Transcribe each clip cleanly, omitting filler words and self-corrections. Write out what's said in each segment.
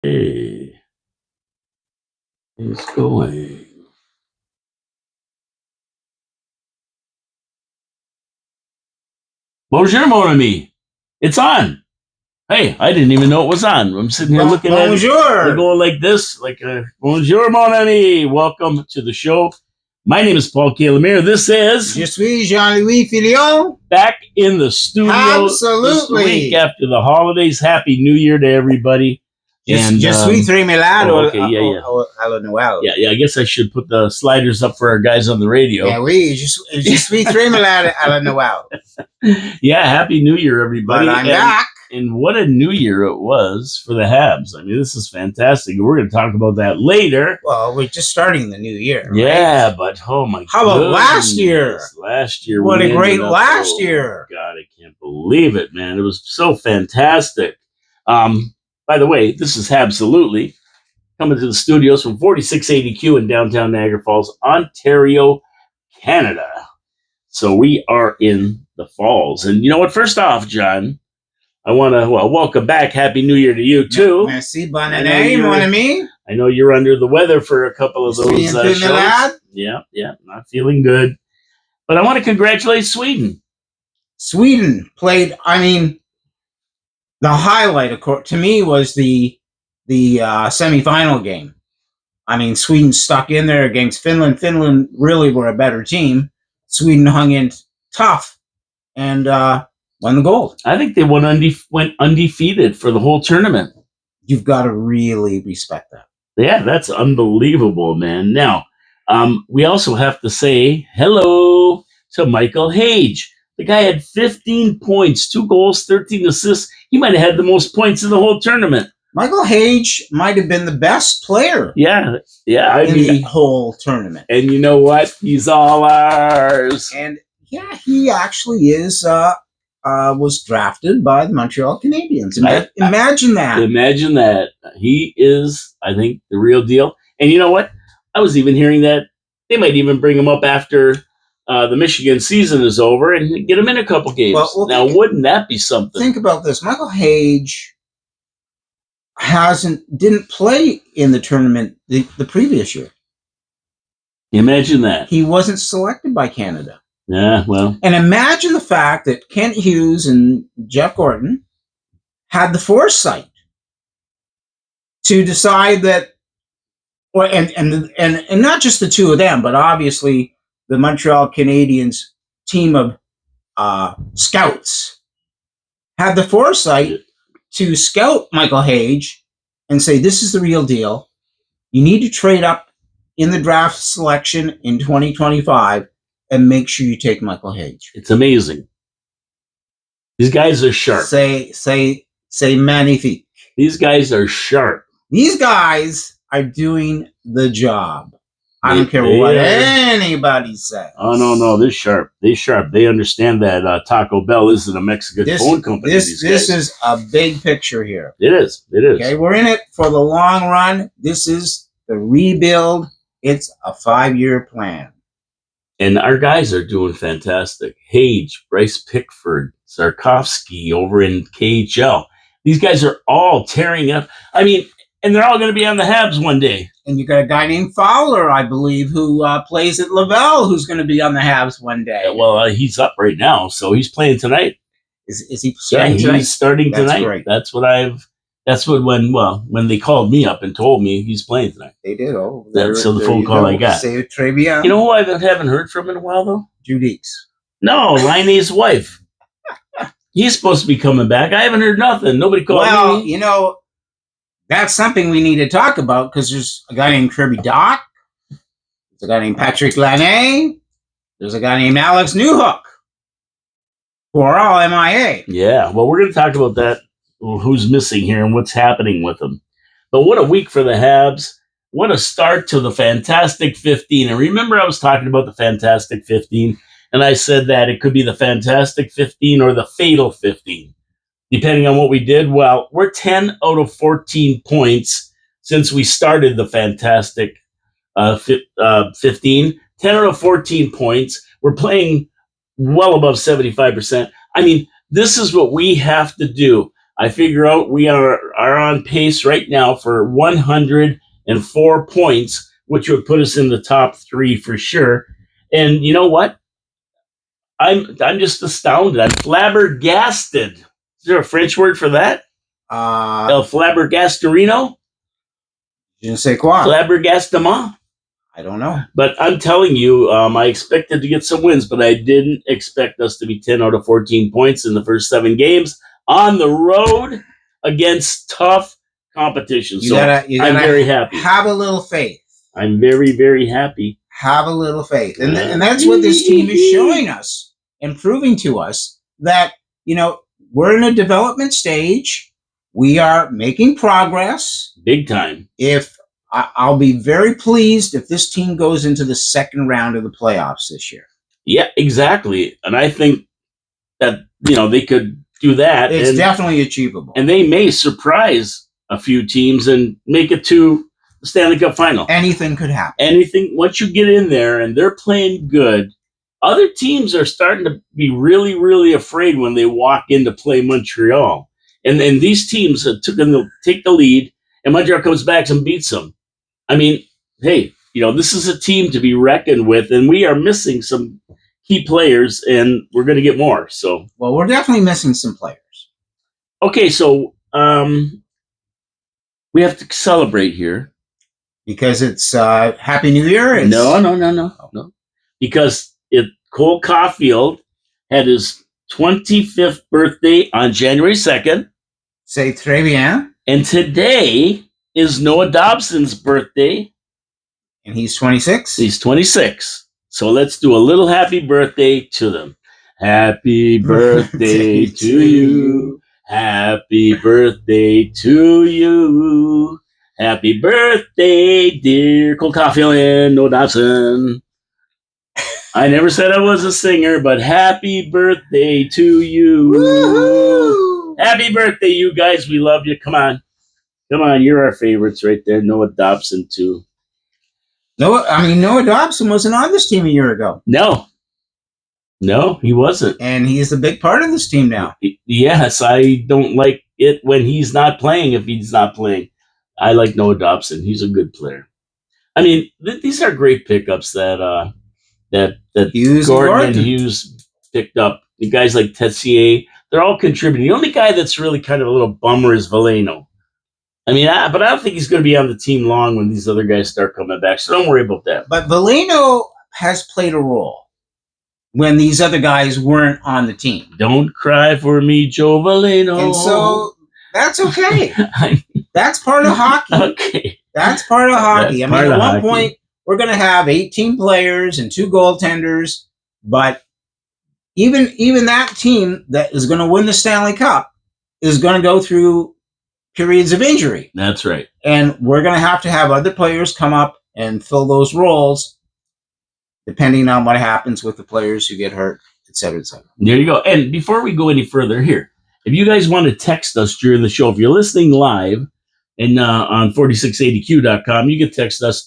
Hey, it's going. Bonjour, mon ami. It's on. Hey, I didn't even know it was on. I'm sitting here looking at it. Bonjour. Going like this, bonjour, mon ami. Welcome to the show. My name is Paul Calamere. This is Je suis Jean-Louis Filion. Back in the studio Absolutely. This week after the holidays. Happy New Year to everybody. Je suis très malade. Okay, yeah. À la Noël. Yeah, I guess I should put the sliders up for our guys on the radio. Yeah, oui, je suis très malade à la Noël. Yeah, Happy New Year, everybody. But I'm back. And what a new year it was for the Habs. I mean, this is fantastic. We're going to talk about that later. Well, we're just starting the new year. Yeah, but oh my god. How about last year? Last year. What a great last year. God, I can't believe it, man. It was so fantastic. By the way, this is Habsolutely coming to the studios from 4680Q in downtown Niagara Falls, Ontario, Canada. So we are in the falls. And you know what? First off, John, I want to welcome back. Happy New Year to you, too. Merci, bonne année, mon ami. I know you're under the weather for a couple of those shows. Yeah, not feeling good. But I want to congratulate Sweden. Sweden played, the highlight, to me, was the semifinal game. Sweden stuck in there against Finland. Finland really were a better team. Sweden hung in tough and won the gold. I think they went undefeated for the whole tournament. You've got to really respect that. Yeah, that's unbelievable, man. Now, we also have to say hello to Michael Hage. The guy had 15 points, 2 goals, 13 assists. He might have had the most points in the whole tournament. Michael Hage might have been the best player. Yeah. The whole tournament. And you know what? He's all ours. And yeah, he actually is. Was drafted by the Montreal Canadiens. Imagine that. Imagine that. He is, I think, the real deal. And you know what? I was even hearing that they might even bring him up after the Michigan season is over and get him in a couple games. Now, wouldn't that be something? Think about this. Michael Hage didn't play in the tournament the previous year. Imagine that. He wasn't selected by Canada. Yeah, well. And imagine the fact that Kent Hughes and Jeff Gordon had the foresight to decide that, and not just the two of them, but obviously the Montreal Canadiens team of scouts had the foresight to scout Michael Hage and say, this is the real deal. You need to trade up in the draft selection in 2025 and make sure you take Michael Hage. It's amazing. These guys are sharp. Say magnifique. These guys are sharp. These guys are doing the job. I don't care what anybody says. Oh, no, they're sharp. They're sharp. They understand that Taco Bell isn't a Mexican phone company. This is a big picture here. It is. Okay, we're in it for the long run. This is the rebuild. It's a 5-year plan. And our guys are doing fantastic. Hage, Bryce Pickford, Sarkovsky over in KHL. These guys are all tearing up. And they're all going to be on the Habs one day. And you got a guy named Fowler, I believe, who plays at Laval, who's going to be on the Habs one day. Yeah, well, he's up right now, so he's playing tonight. Is he starting tonight? Yeah, he's starting tonight. Great. When they called me up and told me he's playing tonight. They did. That's the phone call I got. C'est très bien. You know who I haven't heard from in a while, though? Judix. No, Liney's wife. He's supposed to be coming back. I haven't heard nothing. Nobody called me. Well, that's something we need to talk about because there's a guy named Kirby Doc. There's a guy named Patrick Laine. There's a guy named Alex Newhook, who are all MIA. Yeah, well, we're going to talk about that, who's missing here and what's happening with them. But what a week for the Habs. What a start to the Fantastic 15. And remember I was talking about the Fantastic 15, and I said that it could be the Fantastic 15 or the Fatal 15. Depending on what we did. Well, we're 10 out of 14 points since we started the Fantastic 15. 10 out of 14 points. We're playing well above 75%. This is what we have to do. I figure out we are on pace right now for 104 points, which would put us in the top 3 for sure. And you know what? I'm just astounded. I'm flabbergasted. Is there a French word for that? El flabbergastorino? Je ne sais quoi. Flabbergastement? I don't know. But I'm telling you, I expected to get some wins, but I didn't expect us to be 10 out of 14 points in the first 7 games on the road against tough competition. You gotta I'm very happy. Have a little faith. I'm very, very happy. Have a little faith. And that's what this team is showing us and proving to us that, we're in a development stage. We are making progress. Big time. I'll be very pleased if this team goes into the second round of the playoffs this year. Yeah, exactly. And I think that, they could do that. It's definitely achievable. And they may surprise a few teams and make it to the Stanley Cup final. Anything could happen. Anything. Once you get in there and they're playing good, other teams are starting to be really, really afraid when they walk in to play Montreal. And these teams take the lead, and Montreal comes back and beats them. I mean, hey, this is a team to be reckoned with, and we are missing some key players, and we're going to get more. So, well, we're definitely missing some players. Okay, so we have to celebrate here because it's Happy New Year. No. Because Cole Caulfield had his 25th birthday on January 2nd. C'est très bien. And today is Noah Dobson's birthday. And he's 26? He's 26. So let's do a little happy birthday to them. Happy birthday to you. Happy birthday to you. Happy birthday, dear Cole Caulfield and Noah Dobson. I never said I was a singer, but happy birthday to you. Woo-hoo! Happy birthday, you guys. We love you. Come on. You're our favorites right there. Noah Dobson, too. Noah Dobson wasn't on this team a year ago. No, he wasn't. And he's a big part of this team now. Yes, I don't like it when he's not playing, if he's not playing. I like Noah Dobson. He's a good player. I mean, these are great pickups that Gordon and Hughes picked up. The guys like Tessier, they're all contributing. The only guy that's really kind of a little bummer is Veleno. I mean, but I don't think he's going to be on the team long when these other guys start coming back, so don't worry about that. But Veleno has played a role when these other guys weren't on the team. Don't cry for me, Joe Veleno. And so that's okay. That's part of hockey. Okay. That's part of hockey. At one point, we're going to have 18 players and 2 goaltenders, but even that team that is going to win the Stanley Cup is going to go through periods of injury. That's right. And we're going to have other players come up and fill those roles, depending on what happens with the players who get hurt, et cetera, et cetera. There you go. And before we go any further here, if you guys want to text us during the show, if you're listening live and on 4680q.com, you can text us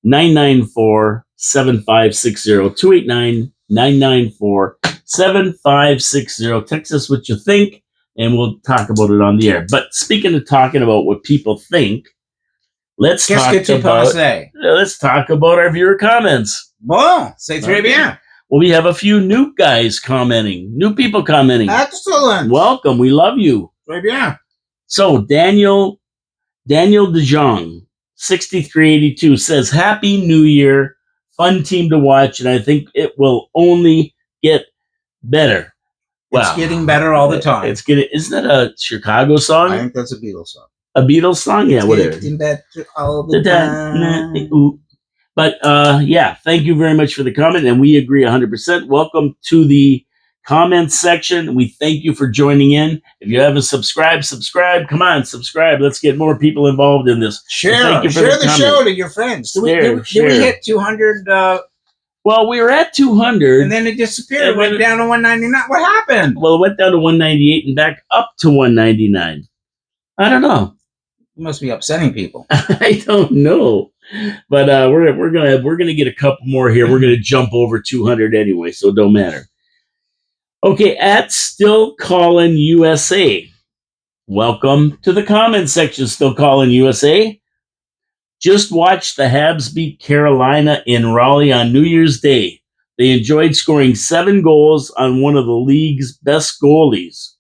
289-994-7560, 289-994-7560. Text us what you think, and we'll talk about it on the air. But speaking of talking about what people think, let's talk about our viewer comments. Bon, c'est très bien. Well, we have a few new guys commenting, new people commenting. Excellent. Welcome. We love you. Très bien. So Daniel DeJong, 6382 says, Happy New Year. Fun team to watch, and I think it will only get better. It's getting better all the time. Isn't that a Chicago song? I think that's a Beatles song. A Beatles song? Yeah, whatever. Getting better all the time. But thank you very much for the comment, and we agree 100%. Welcome to the comments section. We thank you for joining in. If you haven't subscribed. Come on, subscribe. Let's get more people involved in this. Share the show to your friends. Did we hit 200? Well, we were at 200. And then it disappeared. It went down to 199. What happened? Well, it went down to 198 and back up to 199. I don't know. You must be upsetting people. I don't know. But we're gonna get a couple more here. We're gonna jump over 200 anyway, so it don't matter. Okay, at Still Calling USA. Welcome to the comment section, still calling USA. Just watched the Habs beat Carolina in Raleigh on New Year's Day. They enjoyed scoring 7 goals on one of the league's best goalies.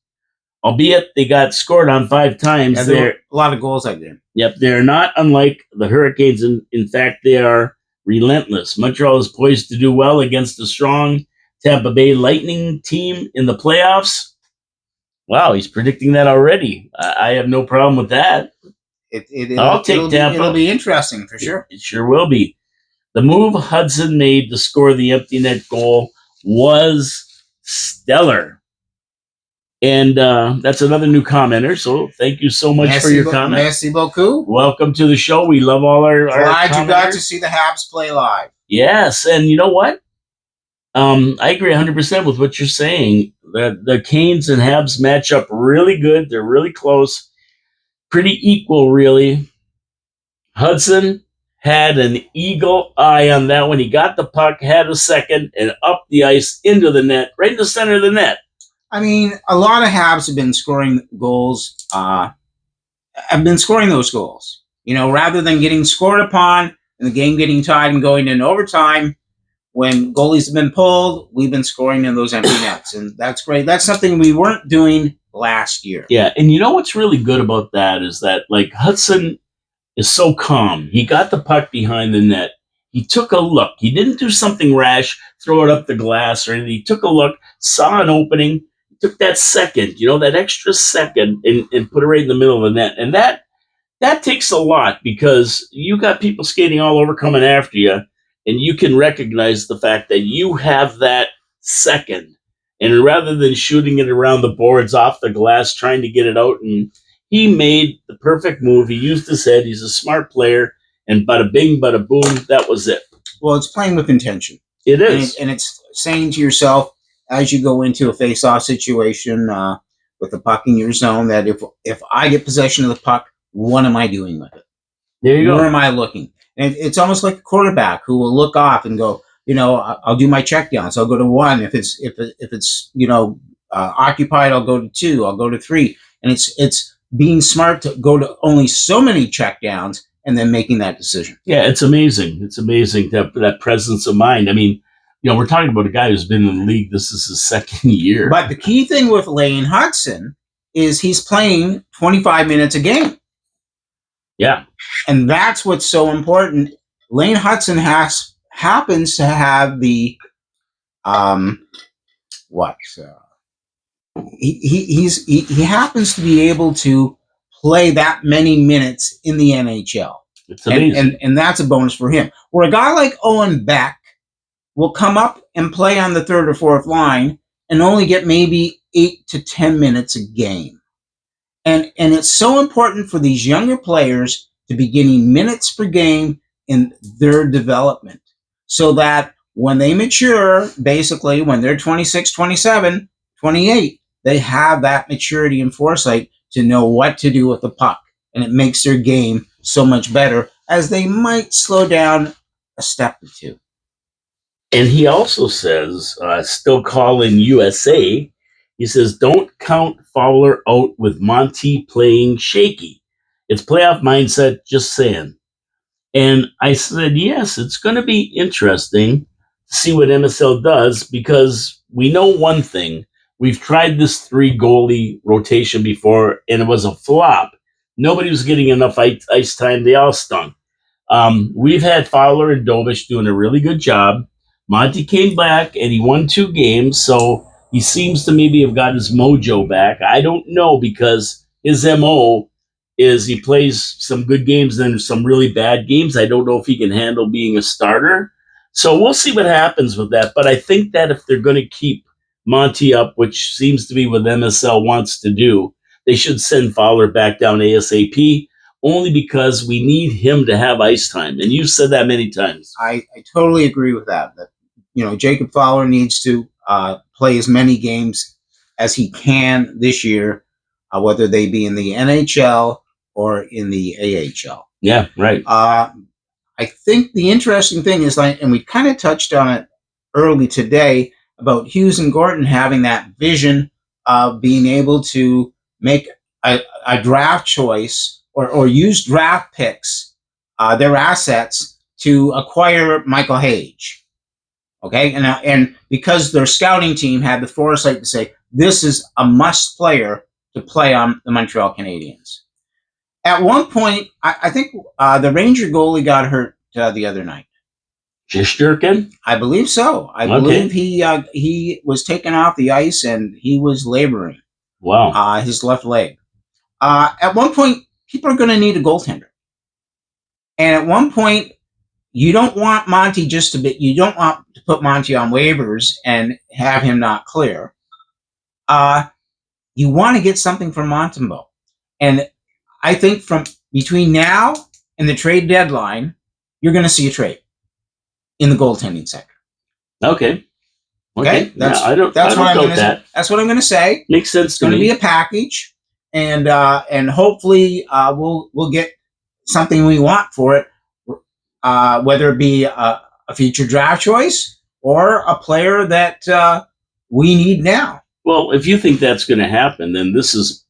Albeit they got scored on 5 times. Yeah, there were a lot of goals that game. Yep, they're not unlike the Hurricanes. In fact, they are relentless. Montreal is poised to do well against a strong Tampa Bay Lightning team in the playoffs. Wow, he's predicting that already. I have no problem with that. I'll take Tampa. It'll be interesting for sure. It sure will be. The move Hudson made to score the empty net goal was stellar. And that's another new commenter. So thank you so much for your comment. Merci beaucoup. Welcome to the show. We love all our Glad you got to see the Habs play live. Yes, and you know what? I agree 100% with what you're saying. The Canes and Habs match up really good. They're really close. Pretty equal, really. Hudson had an eagle eye on that one. He got the puck, had a second, and up the ice into the net, right in the center of the net. I mean, a lot of Habs have been scoring goals, have been scoring those goals. You know, rather than getting scored upon and the game getting tied and going in overtime, when goalies have been pulled, we've been scoring in those empty nets. And that's great. That's something we weren't doing last year. Yeah, and you know what's really good about that is that, like, Hudson is so calm. He got the puck behind the net. He took a look. He didn't do something rash, throw it up the glass or anything. He took a look, saw an opening, took that second, that extra second and put it right in the middle of the net. And that takes a lot because you got people skating all over coming after you, and you can recognize the fact that you have that second. And rather than shooting it around the boards off the glass, trying to get it out, and he made the perfect move. He used his head. He's a smart player. And bada bing, bada boom, that was it. Well, it's playing with intention. It is. And it's saying to yourself, as you go into a face-off situation with the puck in your zone, that if I get possession of the puck, what am I doing with it? There you go. Where am I looking? And it's almost like a quarterback who will look off and go, I'll do my check down. So I'll go to 1. If it's occupied, I'll go to 2. I'll go to 3. And it's being smart to go to only so many check downs and then making that decision. Yeah, it's amazing. It's amazing that presence of mind. I mean, we're talking about a guy who's been in the league. This is his second year. But the key thing with Lane Hudson is he's playing 25 minutes a game. Yeah. And that's what's so important. Lane Hudson happens to have the he happens to be able to play that many minutes in the NHL. It's amazing. And that's a bonus for him. Where a guy like Owen Beck will come up and play on the 3rd or 4th line and only get maybe 8 to 10 minutes a game. And it's so important for these younger players to be getting minutes per game in their development so that when they mature, basically when they're 26, 27, 28, they have that maturity and foresight to know what to do with the puck. And it makes their game so much better as they might slow down a step or two. And he also says, still calling USA, he says, don't count Fowler out with Monty playing shaky. It's playoff mindset, just saying. And I said, yes, it's going to be interesting to see what MSL does because we know one thing. We've tried this 3 goalie rotation before, and it was a flop. Nobody was getting enough ice time. They all stunk. We've had Fowler and Dovish doing a really good job. Monty came back, and he won 2 games, so he seems to maybe have got his mojo back. I don't know because his MO is he plays some good games and some really bad games. I don't know if he can handle being a starter. So we'll see what happens with that. But I think that if they're going to keep Monty up, which seems to be what MSL wants to do, they should send Fowler back down ASAP, only because we need him to have ice time. And you've said that many times. I totally agree with that. Jacob Fowler needs to play as many games as he can this year, whether they be in the NHL or in the AHL. Yeah, right. I think the interesting thing is, and we kind of touched on it early today, about Hughes and Gordon having that vision of being able to make a draft choice or use draft picks, their assets, to acquire Michael Hage. Okay, and because their scouting team had the foresight to say this is a must player to play on the Montreal Canadiens. At one point, I think the Ranger goalie got hurt the other night. Shesterkin? I believe so. I believe he was taken off the ice and he was laboring. Wow. His left leg. At one point, people are going to need a goaltender. And at one point, you don't want Monty you don't want to put Monty on waivers and have him not clear. You want to get something from Montembeault. And I think from between now and the trade deadline, you're going to see a trade in the goaltending sector. Okay. That's what I'm going to say. Makes sense. It's going to be a package, and hopefully we'll get something we want for it, whether it be a future draft choice or a player that we need now. Well, if you think that's going to happen, then this is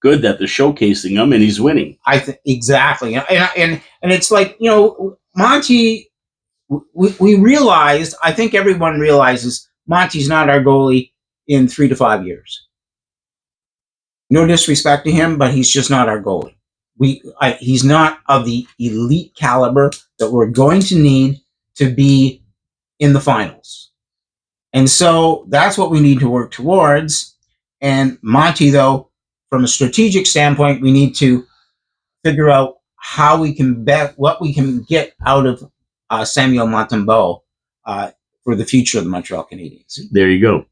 good that they're showcasing him and he's winning. Exactly, and it's like, Monty. We realized. I think everyone realizes Monty's not our goalie in 3 to 5 years. No disrespect to him, but he's just not our goalie. He's not of the elite caliber that we're going to need to be in the finals. And so that's what we need to work towards. And Monty, though, from a strategic standpoint, we need to figure out how we can what we can get out of Samuel Montembeault for the future of the Montreal Canadiens. There you go.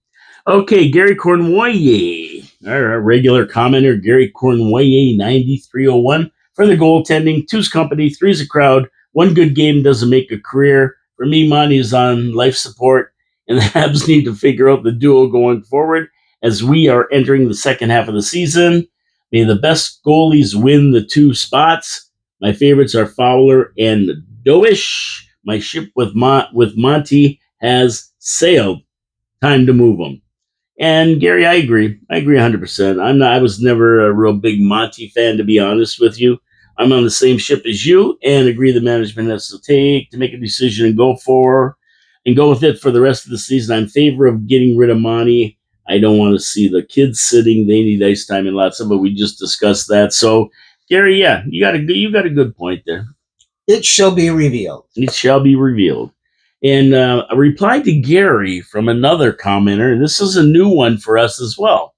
Okay, Gary Cournoyer, our regular commenter, Gary Cournoyer, 9301. For the goaltending, 2's company, 3's a crowd. 1 good game doesn't make a career. For me, Monty is on life support, and the Habs need to figure out the duo going forward as we are entering the second half of the season. May the best goalies win the 2 spots. My favorites are Fowler and Doish. My ship with Monty has sailed. Time to move them. And Gary, I agree. I agree 100%. I was never a real big Monty fan, to be honest with you. I'm on the same ship as you and agree the management has to make a decision and go with it for the rest of the season. I'm in favor of getting rid of Monty. I don't want to see the kids sitting. They need ice time and lots of it. We just discussed that. So, Gary, yeah, you got a good point there. It shall be revealed. It shall be revealed. And a reply to Gary from another commenter, and this is a new one for us as well.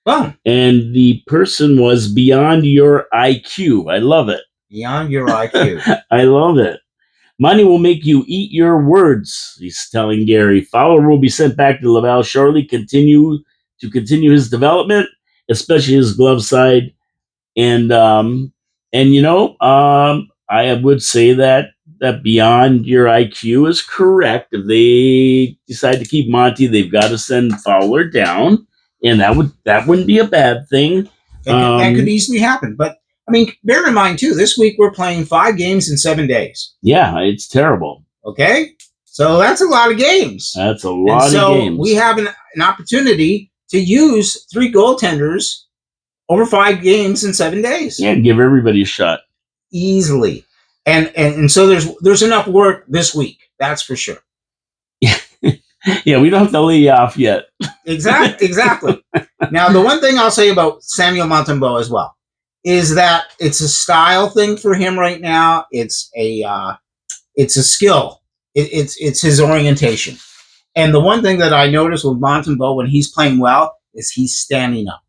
Wow. And the person was Beyond Your IQ. I love it. Beyond Your IQ. I love it. Money will make you eat your words, he's telling Gary. Fowler will be sent back to Laval shortly, continue his development, especially his glove side. And I would say that Beyond Your IQ is correct. If they decide to keep Monty, they've got to send Fowler down, and that wouldn't be a bad thing. That could easily happen. But I mean, bear in mind too, this week we're playing 5 games in 7 days. Yeah, it's terrible. Okay, so that's a lot of games. That's a lot of games. So we have an opportunity to use 3 goaltenders over 5 games in 7 days. Yeah, give everybody a shot. Easily. And so there's enough work this week. That's for sure. Yeah, we don't have to lay you off yet. Exactly. Now, the one thing I'll say about Samuel Montembeault as well is that it's a style thing for him right now. It's a skill. It's his orientation. And the one thing that I noticed with Montembeault when he's playing well is he's standing up.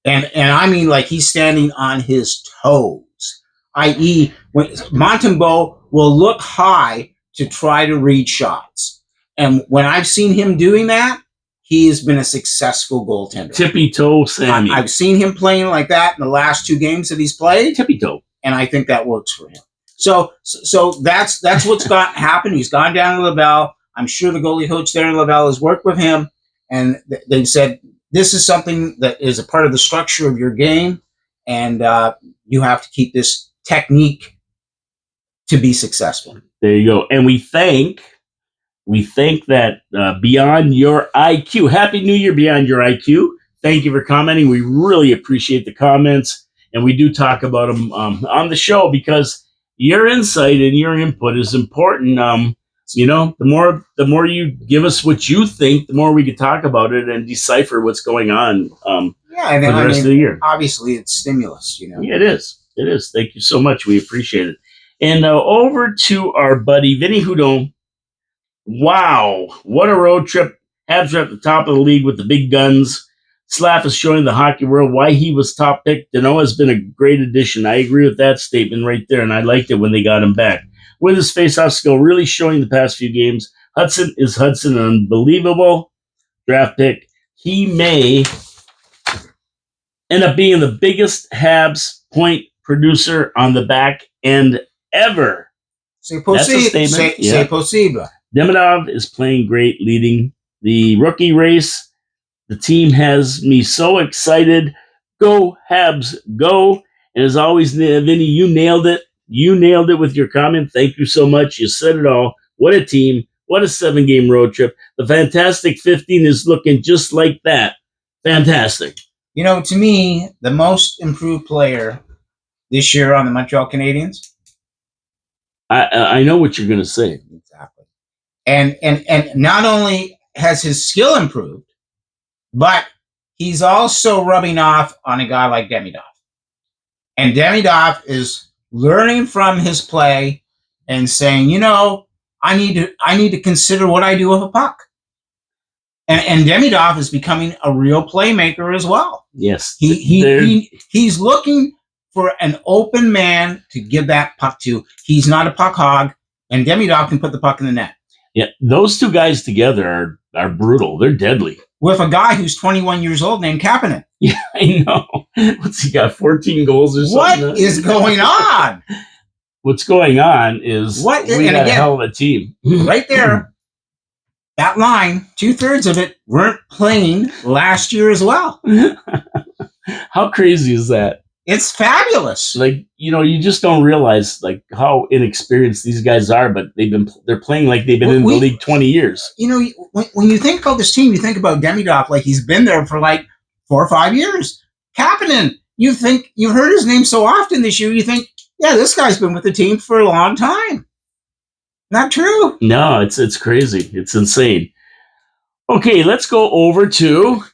And I mean, like, he's standing on his toes, i.e., when Montembeault will look high to try to read shots. And when I've seen him doing that, he has been a successful goaltender. Tippy toe, Sammy. I've seen him playing like that in the last 2 games that he's played. Tippy toe. And I think that works for him. So that's what's happened. He's gone down to Laval. I'm sure the goalie coach there in Laval has worked with him. And they've said, this is something that is a part of the structure of your game. And you have to keep this technique to be successful. There you go. And we think that Beyond Your IQ, Happy New Year, Beyond Your IQ. thank you for commenting. We really appreciate the comments, and we do talk about them on the show because your insight and your input is important. The more you give us what you think, the more we can talk about it and decipher what's going on for the rest of the year. Obviously, it's stimulus, Yeah, it is. It is. Thank you so much. We appreciate it. And over to our buddy, Vinny Hudon. Wow, what a road trip. Habs are at the top of the league with the big guns. Slav is showing the hockey world why he was top pick. Danault has been a great addition. I agree with that statement right there, and I liked it when they got him back. With his face-off skill really showing the past few games, Hudson, an unbelievable draft pick. He may end up being the biggest Habs point producer on the back end ever. That's a statement. C'est possible. Demidov is playing great, leading the rookie race. The team has me so excited. Go, Habs, go. And as always, Vinny, you nailed it. You nailed it with your comment. Thank you so much. You said it all. What a team. What a 7-game road trip. The Fantastic 15 is looking just like that. Fantastic. To me, the most improved player this year on the Montreal Canadiens. I know what you're going to say. Exactly. And not only has his skill improved, but he's also rubbing off on a guy like Demidov. And Demidov is learning from his play and saying, I need to consider what I do with a puck. And Demidov is becoming a real playmaker as well. Yes. He's looking for an open man to give that puck to. He's not a puck hog, and Demidov can put the puck in the net. Yeah, those two guys together are brutal. They're deadly. With a guy who's 21 years old named Kapanen. Yeah, I know. What's he got, 14 goals or something? What is going on? What's going on is we got a hell of a team. Right there, that line, 2/3 of it weren't playing last year as well. How crazy is that? It's fabulous. You just don't realize how inexperienced these guys are, but they're playing like they've been in the league 20 years. When you think about this team, you think about Demidov like he's been there for 4 or 5 years. Kapanen, you've heard his name so often this year, you think, yeah, this guy's been with the team for a long time. Not true. No, it's crazy. It's insane. Okay, let's go over to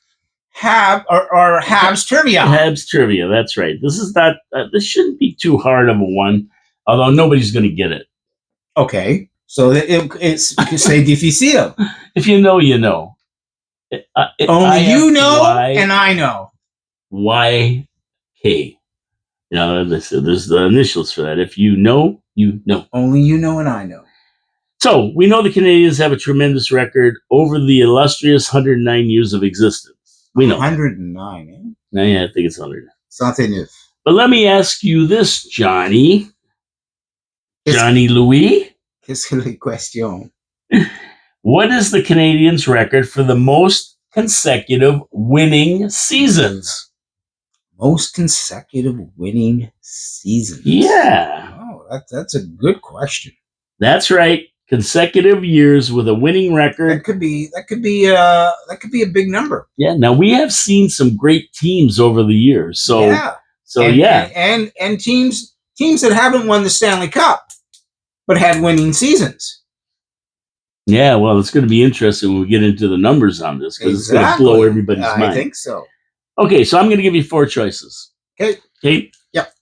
Habs trivia. Habs trivia. That's right. This is not. This shouldn't be too hard of a one, although nobody's going to get it. Okay, so it's c'est difficile. If you know, you know. Only you know, and I know. YK. There's the initials for that. If you know, you know. Only you know, and I know. So we know the Canadiens have a tremendous record over the illustrious 109 years of existence. We know 109. Yeah, I think it's 100. Something new. But let me ask you this, Johnny Louis. Qu'est-ce que la question? What is the Canadiens' record for the most consecutive winning seasons? Most consecutive winning seasons. Yeah. Oh, that's a good question. That's right. Consecutive years with a winning record. That could be a big number. Yeah. Now we have seen some great teams over the years. So and teams that haven't won the Stanley Cup but had winning seasons. Yeah, well, it's going to be interesting when we get into the numbers on this because it's going to blow everybody's mind. I think so. Okay, so I'm going to give you 4 choices. Okay. Yep.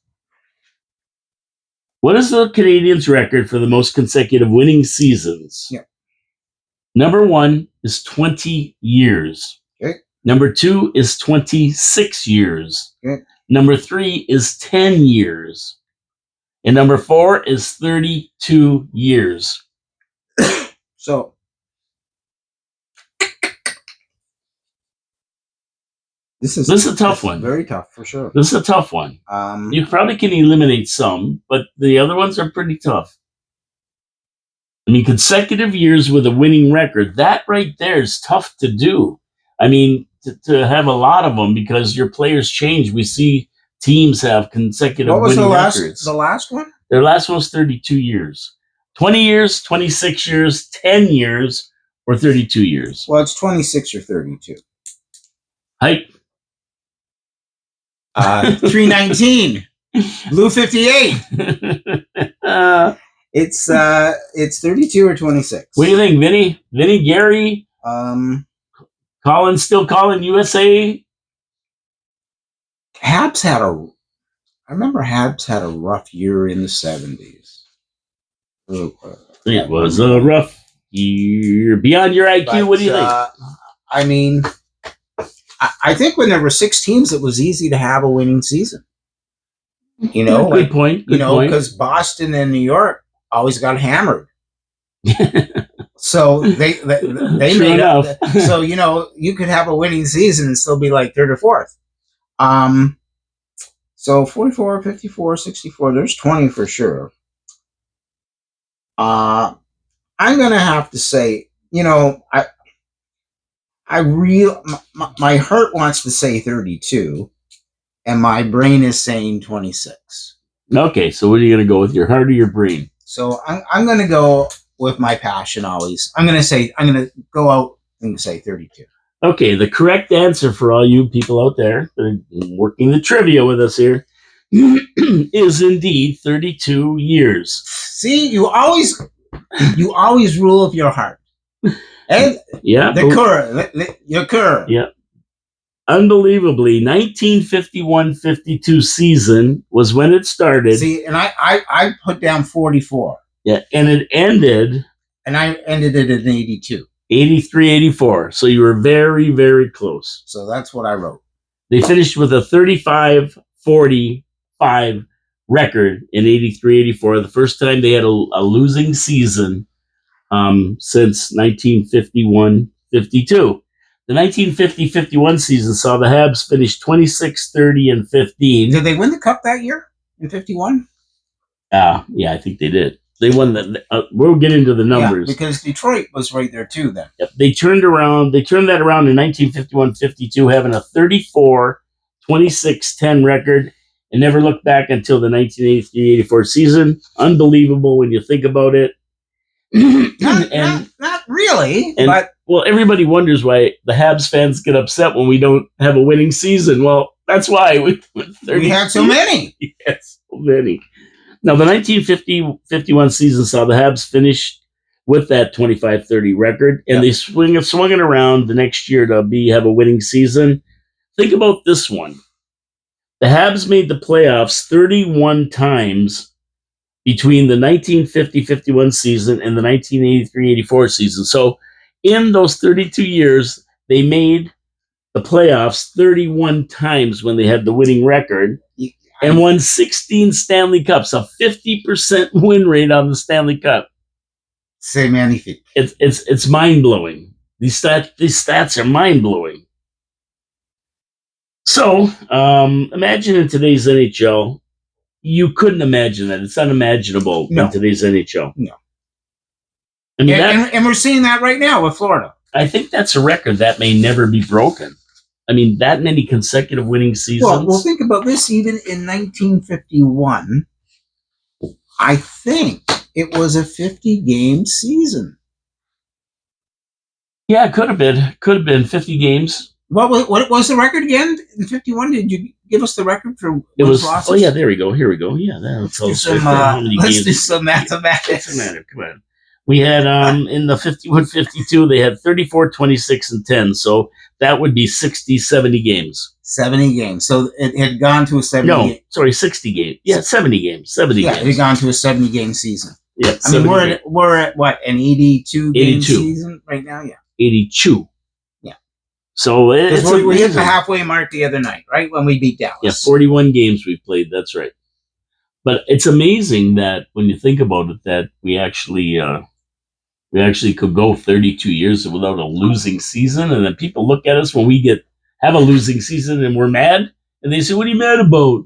What is the Canadiens' record for the most consecutive winning seasons? Yep. Number 1 is 20 years. Okay. Number 2 is 26 years. Okay. Number 3 is 10 years. And number 4 is 32 years. So this is a tough one. Very tough, for sure. This is a tough one. You probably can eliminate some, but the other ones are pretty tough. I mean, consecutive years with a winning record, that right there is tough to do. I mean, to have a lot of them because your players change. We see teams have consecutive winning records. The last one? Their last one was 32 years. 20 years, 26 years, 10 years, or 32 years. Well, it's 26 or 32. Height. 319. Blue 58. It's 32 or 26. What do you think, Vinny? Vinny, Gary? Still calling USA? I remember Habs had a rough year in the 70s. It was a rough year. Beyond your IQ, But, what do you think? I mean, I think when there were 6 teams, it was easy to have a winning season. You know, good point. Good point. Because Boston and New York always got hammered. So they made up. So you could have a winning season and still be like 3rd or 4th. So 44, 54, 64. There's 20 for sure. I'm gonna have to say, my heart wants to say 32. And my brain is saying 26. Okay, so what are you going to go with, your heart or your brain? So I'm going to go with my passion always. I'm going to go out and say 32. Okay, the correct answer for all you people out there that are working the trivia with us here is indeed 32 years. See, you always rule with your heart. And yeah, your cur. Yeah. Unbelievably, 1951-52 season was when it started. See, and I put down 44. Yeah, and it ended. And I ended it in 82. 83-84. So you were very, very close. So that's what I wrote. They finished with a 35-45 record in 83-84. The first time they had a losing season since 1951-52. The 1950-51 season saw the Habs finish 26-30-15. Did they win the cup that year in 51? Yeah, I think they did. They won the. We'll get into the numbers. Yeah, because Detroit was right there too then. Yep. They turned that around in 1951-52, having a 34-26-10 record, and never looked back until the 1983-84 season. Unbelievable when you think about it. Not really, but well, everybody wonders why the Habs fans get upset when we don't have a winning season. Well, that's why we had so many. Yes, so many. Now, the 1950-51 season saw the Habs finish with that 25-30 record, and they swung it around the next year to have a winning season. Think about this one. The Habs made the playoffs 31 times between the 1950-51 season and the 1983-84 season. So in those 32 years, they made the playoffs 31 times when they had the winning record and won 16 Stanley Cups, a 50% win rate on the Stanley Cup. C'est magnifique. It's mind-blowing. These stats are mind-blowing. So imagine in today's NHL, you couldn't imagine that. It's unimaginable in today's NHL. No. I mean, and we're seeing that right now with Florida. I think that's a record that may never be broken. I mean, that many consecutive winning seasons. Well, think about this. Even in 1951, I think it was a 50-game season. Yeah, it could have been. Could have been 50 games. What was the record again in 51? Did you give us the record for losses? Oh, yeah, there we go. Here we go. Yeah, let's do some mathematics. Come on. We had, in the 51-52, they had 34, 26, and 10. So that would be 60, 70 games. 70 games. So it had gone to a 70 No, sorry, 60 games. Yeah, 70 games. 70 games. It had gone to a 70-game season. Yeah, I mean, we're at what, an 82-game season right now? Yeah. 82. Yeah. So we hit the halfway mark the other night, right? When we beat Dallas. Yeah, 41 games we've played. That's right. But it's amazing that when you think about it, that we actually could go 32 years without a losing season, and then people look at us when we have a losing season and we're mad, and they say, "What are you mad about?"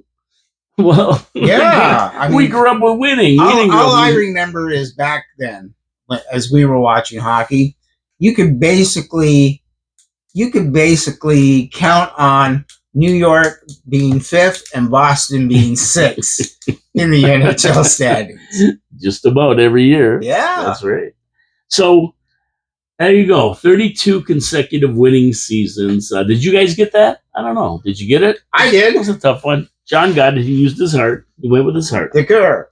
Well, yeah, we grew up with winning. All I remember is back then, as we were watching hockey, you could basically count on New York being 5th and Boston being 6th in the NHL standings. Just about every year. Yeah, that's right. So there you go, 32 consecutive winning seasons. Did you guys get that? I don't know. Did you get it? I It did. was a tough one. John got it. He used his heart. He went with his heart. The cure.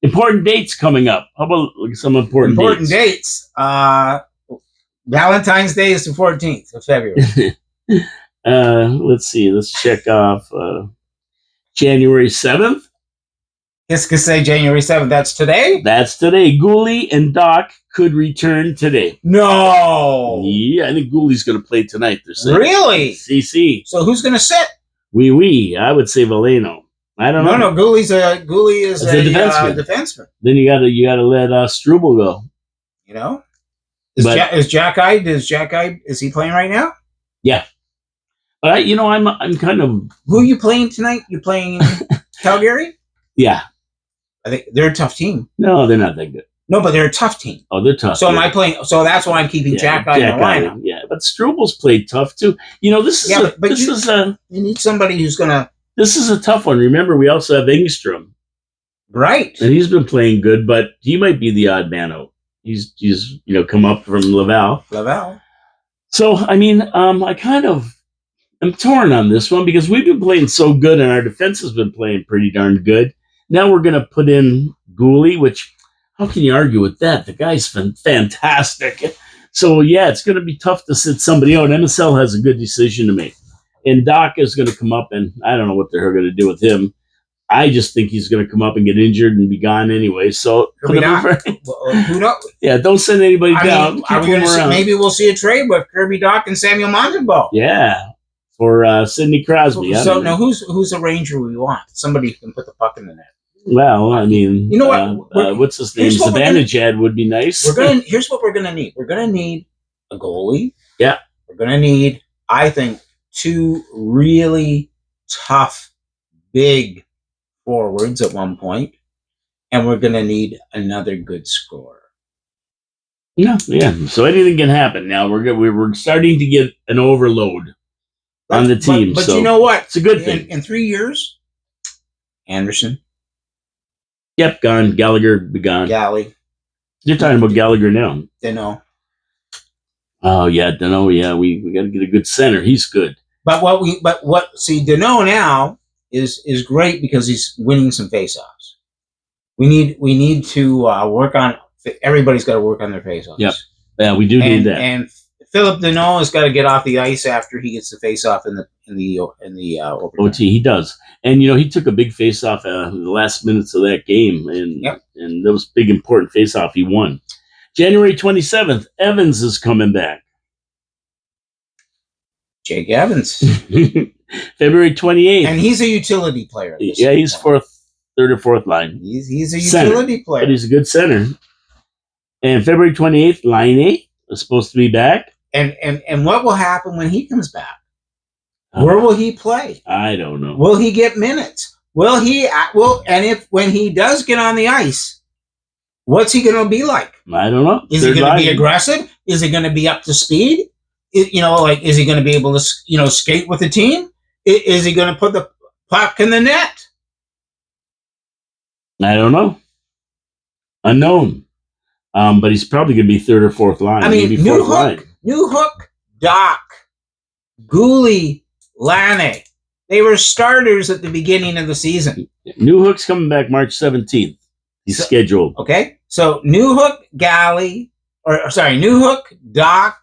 Important dates coming up. How about some important dates? Valentine's Day is the 14th of February. Let's see. Let's check off January 7th. This could say January 7th. That's today? That's today. Gooley and Doc could return today. No. Yeah, I think Gooley's going to play tonight. They're saying. Really? CC. So who's going to sit? I would say Valeno. I don't know. No, Gooley is a defenseman. Then you gotta let Struble go. You know? Is Jack Eye is he playing right now? Yeah. But I'm kind of. Who are you playing tonight? You playing Calgary? Yeah. I think they're a tough team. No, they're not that good. No, but they're a tough team. Oh, they're tough. So am I playing? So that's why I'm keeping Jack Eye in the lineup. Yeah, but Struble's played tough too. This is you need somebody who's gonna. This is a tough one. Remember, we also have Engstrom, right? And he's been playing good, but he might be the odd man out. He's come up from Laval. So I kind of am torn on this one because we've been playing so good, and our defense has been playing pretty darn good. Now we're going to put in Gooley, which how can you argue with that? The guy's been fantastic. So yeah, it's going to be tough to sit somebody out. MSL has a good decision to make. And Doc is going to come up, and I don't know what they're going to do with him. I just think he's going to come up and get injured and be gone anyway. So who knows? Yeah, don't send anybody down. Maybe we'll see a trade with Kirby Doc and Samuel Montembeault. Yeah, for Sidney Crosby. So now, who's a Ranger we want? Somebody who can put the puck in the net. Well, you know what? What's his name? Zibanejad would be nice. Here's what we're gonna need. We're gonna need a goalie. Yeah. We're gonna need, I think, 2 really tough, big forwards at one point, and we're gonna need another good scorer. Yeah. So anything can happen. Now we're starting to get an overload on the team. But you know what? It's a good thing. In 3 years, Anderson. Yep, gone. Gallagher be gone. Galley. You're talking about Gallagher now. Dano. Oh yeah, Dano. Yeah, we got to get a good center. He's good. But Dano now is great because he's winning some faceoffs. We need to work on. Everybody's got to work on their faceoffs. Yep. Yeah, we do need that. And Philip Dano has got to get off the ice after he gets the faceoff in the overtime. OT. He does, and he took a big faceoff in the last minutes of that game, and that was a big important faceoff. He won. January 27th, Evans is coming back. Jake Evans. February 28th, and he's a utility player. Yeah, he's third or fourth line. He's a utility player, but he's a good center. And February 28th, Line A is supposed to be back. And what will happen when he comes back? Where will he play? I don't know. Will he get minutes? When he does get on the ice, what's he going to be like? I don't know. Is he going to be aggressive? Is he going to be up to speed? Is he going to be able to skate with the team? Is he going to put the puck in the net? I don't know. Unknown. But he's probably going to be third or fourth line. Maybe fourth line. Newhook, Doc, Gooley, Lane. They were starters at the beginning of the season. Newhook's coming back March 17th. He's scheduled. Okay. So Newhook, Newhook, Doc,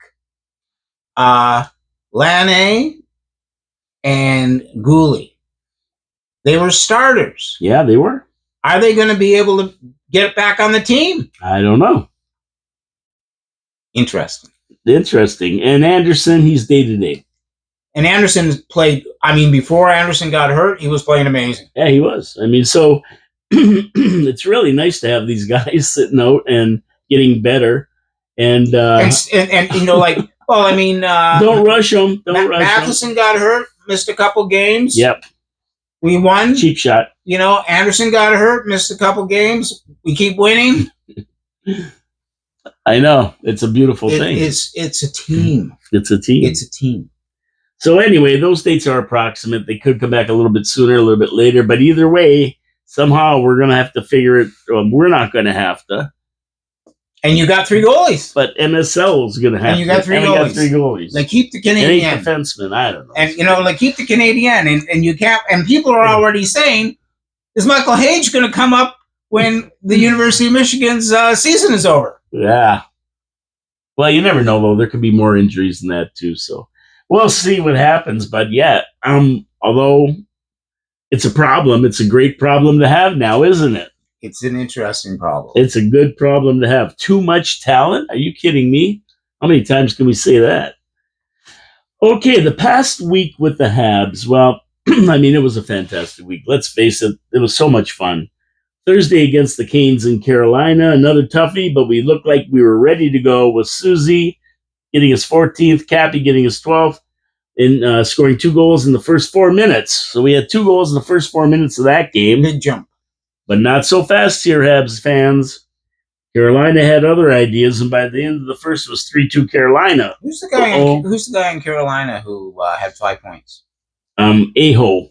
Lane, and Gooley. They were starters. Yeah, they were. Are they going to be able to get back on the team? I don't know. Interesting. And Anderson, he's day-to-day. And Anderson played, before Anderson got hurt, he was playing amazing. Yeah, he was. So it's really nice to have these guys sitting out and getting better. And don't rush them. Matheson got hurt, missed a couple games. Yep. We won. Cheap shot. Anderson got hurt, missed a couple games. We keep winning. I know. It's a beautiful thing. It's a team. It's a team. So anyway, those dates are approximate. They could come back a little bit sooner, a little bit later. But either way, somehow we're going to have to figure it. We're not going to have to. And you got 3 goalies. But MSL is going to have. And you got 3 and goalies. We got 3 goalies. Like, keep the It Canadian. ain't defenseman. I don't know. And, like, keep the Canadian. And you can't. And people are already saying, is Michael Hage going to come up when the University of Michigan's season is over? Yeah. Well, you never know, though. There could be more injuries than that, too. So we'll see what happens. But, yeah, although it's a problem, it's a great problem to have now, isn't it? It's an interesting problem. It's a good problem to have. Too much talent? Are you kidding me? How many times can we say that? Okay, the past week with the Habs, well, I mean, it was a fantastic week. Let's face it, it was so much fun. Thursday against the Canes in Carolina, another toughie, but we looked like we were ready to go with Susie getting his 14th, Cappy getting his 12th, and scoring 2 goals in the first 4 minutes. So we had 2 goals in the first 4 minutes of that game. Big jump. But not so fast here, Habs fans. Carolina had other ideas, and by the end of the first, it was 3-2 Carolina. Who's the guy in Carolina who had 5 points? Aho.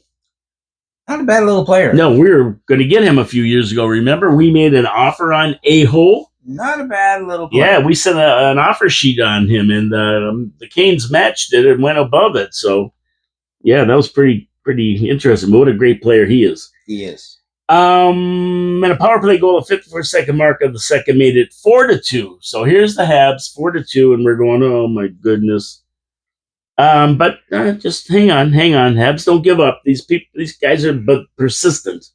Not a bad little player. No, we were going to get him a few years ago. Remember, we made an offer on Aho. Not a bad little player. Yeah, we sent an offer sheet on him, and the Canes matched it and went above it. So, yeah, that was pretty interesting. But what a great player he is. He is. And a power play goal of 54-second mark of the second made it 4-2. So here's the Habs, 4-2, and we're going, oh my goodness. But just hang on. Habs, don't give up. These guys are but persistent.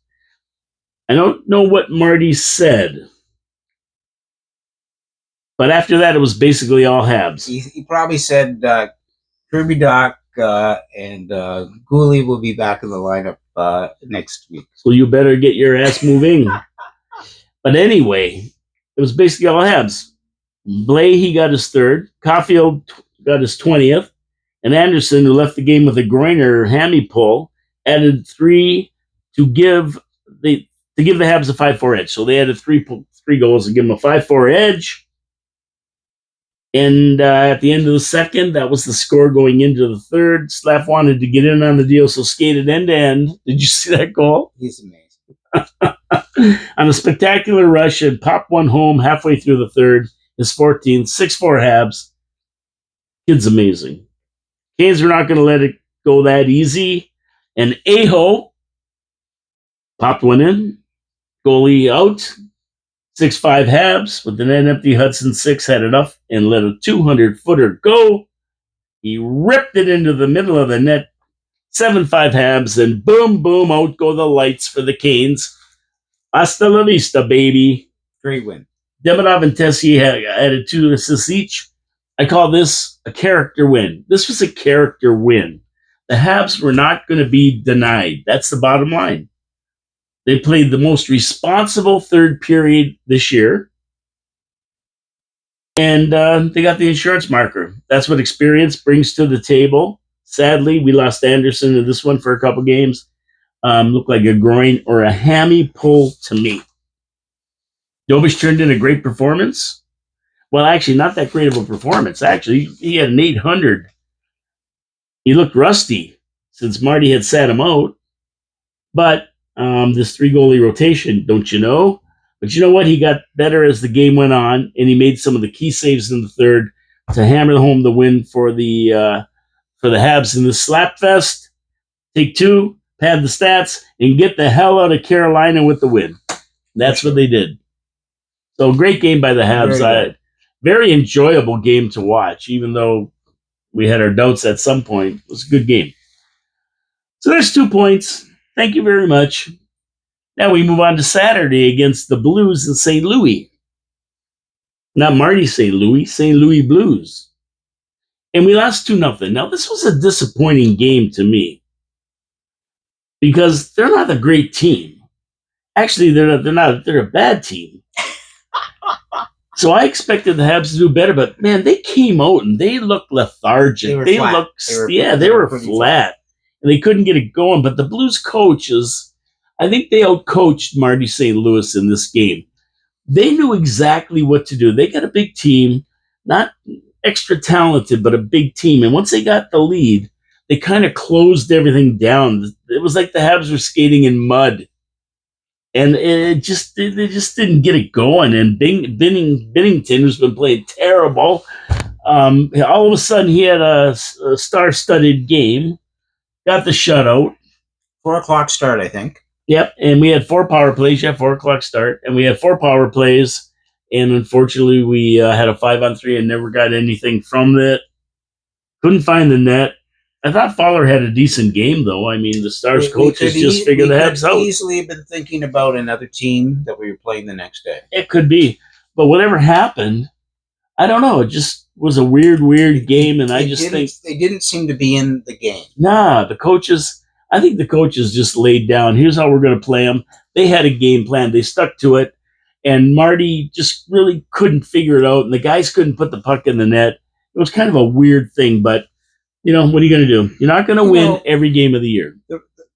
I don't know what Marty said, but after that, it was basically all Habs. He probably said Kirby Doc and Gooley will be back in the lineup next week. So you better get your ass moving. But anyway, it was basically all Habs. Blais, he got his 3rd. Caulfield got his 20th. And Anderson, who left the game with a groiner hammy pull, added 3 to give the Habs a 5-4 edge. So they added 3 goals to give them a 5-4 edge. And at the end of the second, that was the score going into the third. Slav wanted to get in on the deal, so skated end to end. Did you see that goal? He's amazing. On a spectacular rush and popped one home halfway through the third. His 14th, 6-4 Habs. Kid's amazing. Canes are not going to let it go that easy. And Aho popped one in. Goalie out. 6-5 Habs with the net empty. Hudson 6 had enough and let a 200-footer go. He ripped it into the middle of the net. 7-5 Habs, and boom, boom, out go the lights for the Canes. Hasta la vista, baby. Great win. Demidov and Tessier added 2 assists each. I call this a character win. This was a character win. The Habs were not going to be denied. That's the bottom line. They played the most responsible third period this year. And they got the insurance marker. That's what experience brings to the table. Sadly, we lost Anderson in this one for a couple games. Looked like a groin or a hammy pull to me. Dobish turned in a great performance. Well, actually, not that great of a performance. Actually, he had an 800. He looked rusty since Marty had sat him out. But this 3-goalie rotation, don't you know? But you know what? He got better as the game went on, and he made some of the key saves in the third to hammer home the win for the Habs in the slap fest. Take 2, pad the stats, and get the hell out of Carolina with the win. That's what they did. So great game by the Habs. Very enjoyable game to watch, even though we had our doubts at some point. It was a good game. So there's 2 points. Thank you very much. Now we move on to Saturday against the Blues in St. Louis. Not Marty St. Louis Blues. And we lost 2-0. Now this was a disappointing game to me because they're not a great team. Actually, they're not. They're a bad team. So I expected the Habs to do better, but man, they came out and they looked lethargic. They were flat. And they couldn't get it going. But the Blues coaches, I think they outcoached Marty St. Louis in this game. They knew exactly what to do. They got a big team, not extra talented, but a big team. And once they got the lead, they kind of closed everything down. It was like the Habs were skating in mud. and they just didn't get it going. And Bennington, who's been playing terrible, all of a sudden he had a star-studded game, got the shutout. 4 o'clock start, I think. Yep, and we had 4 power plays. Yeah, 4 o'clock start, and we had 4 power plays. And unfortunately, we had a 5-on-3 and never got anything from it. Couldn't find the net. I thought Fowler had a decent game, though. I mean, the Stars coaches just figured the Habs out. Easily have been thinking about another team that we were playing the next day. It could be, but whatever happened, I don't know. It just was a weird game, and I just think they didn't seem to be in the game. Nah, the coaches. I think the coaches just laid down. Here's how we're going to play them. They had a game plan. They stuck to it, and Marty just really couldn't figure it out, and the guys couldn't put the puck in the net. It was kind of a weird thing, but what are you going to do? You're not going to win every game of the year.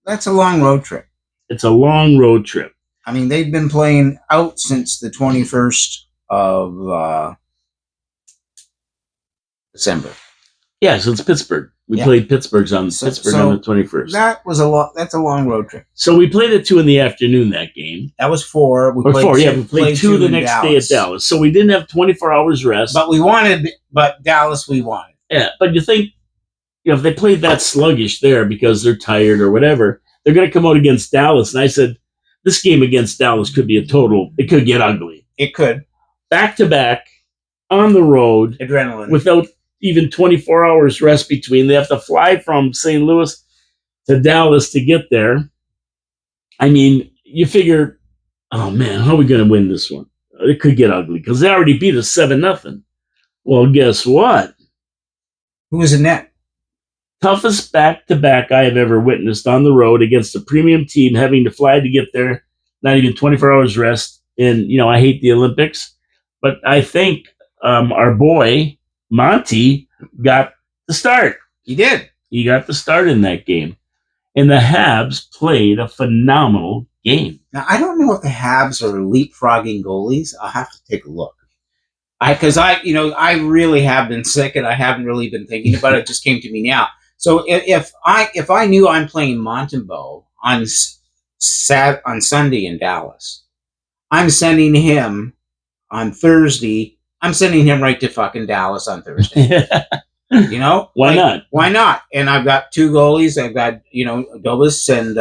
That's a long road trip. It's a long road trip. I mean, they've been playing out since the 21st of December. Yeah, so it's Pittsburgh. We played Pittsburgh on the 21st. That's a long road trip. So we played at 2 in that game. That was 4. We played 2 the next day at Dallas. So we didn't have 24 hours rest. But Dallas we wanted. Yeah, but you think, if they played that sluggish there because they're tired or whatever, they're going to come out against Dallas. And I said, this game against Dallas could be it could get ugly. It could. Back-to-back, on the road. Adrenaline. Without even 24 hours rest between. They have to fly from St. Louis to Dallas to get there. I mean, you figure, oh man, how are we going to win this one? It could get ugly because they already beat us 7-0. Well, guess what? Who was in net? Toughest back-to-back I have ever witnessed on the road against a premium team, having to fly to get there, not even 24 hours rest. And, I hate the Olympics, but I think our boy, Monty, got the start. He did. He got the start in that game. And the Habs played a phenomenal game. Now, I don't know if the Habs are leapfrogging goalies. I'll have to take a look. Because I really have been sick and I haven't really been thinking about it. It just came to me now. So if I knew I'm playing Montembeault on Sunday in Dallas, I'm sending him on Thursday. I'm sending him right to fucking Dallas on Thursday. Why not? Why not? And I've got 2 goalies. I've got Dobas and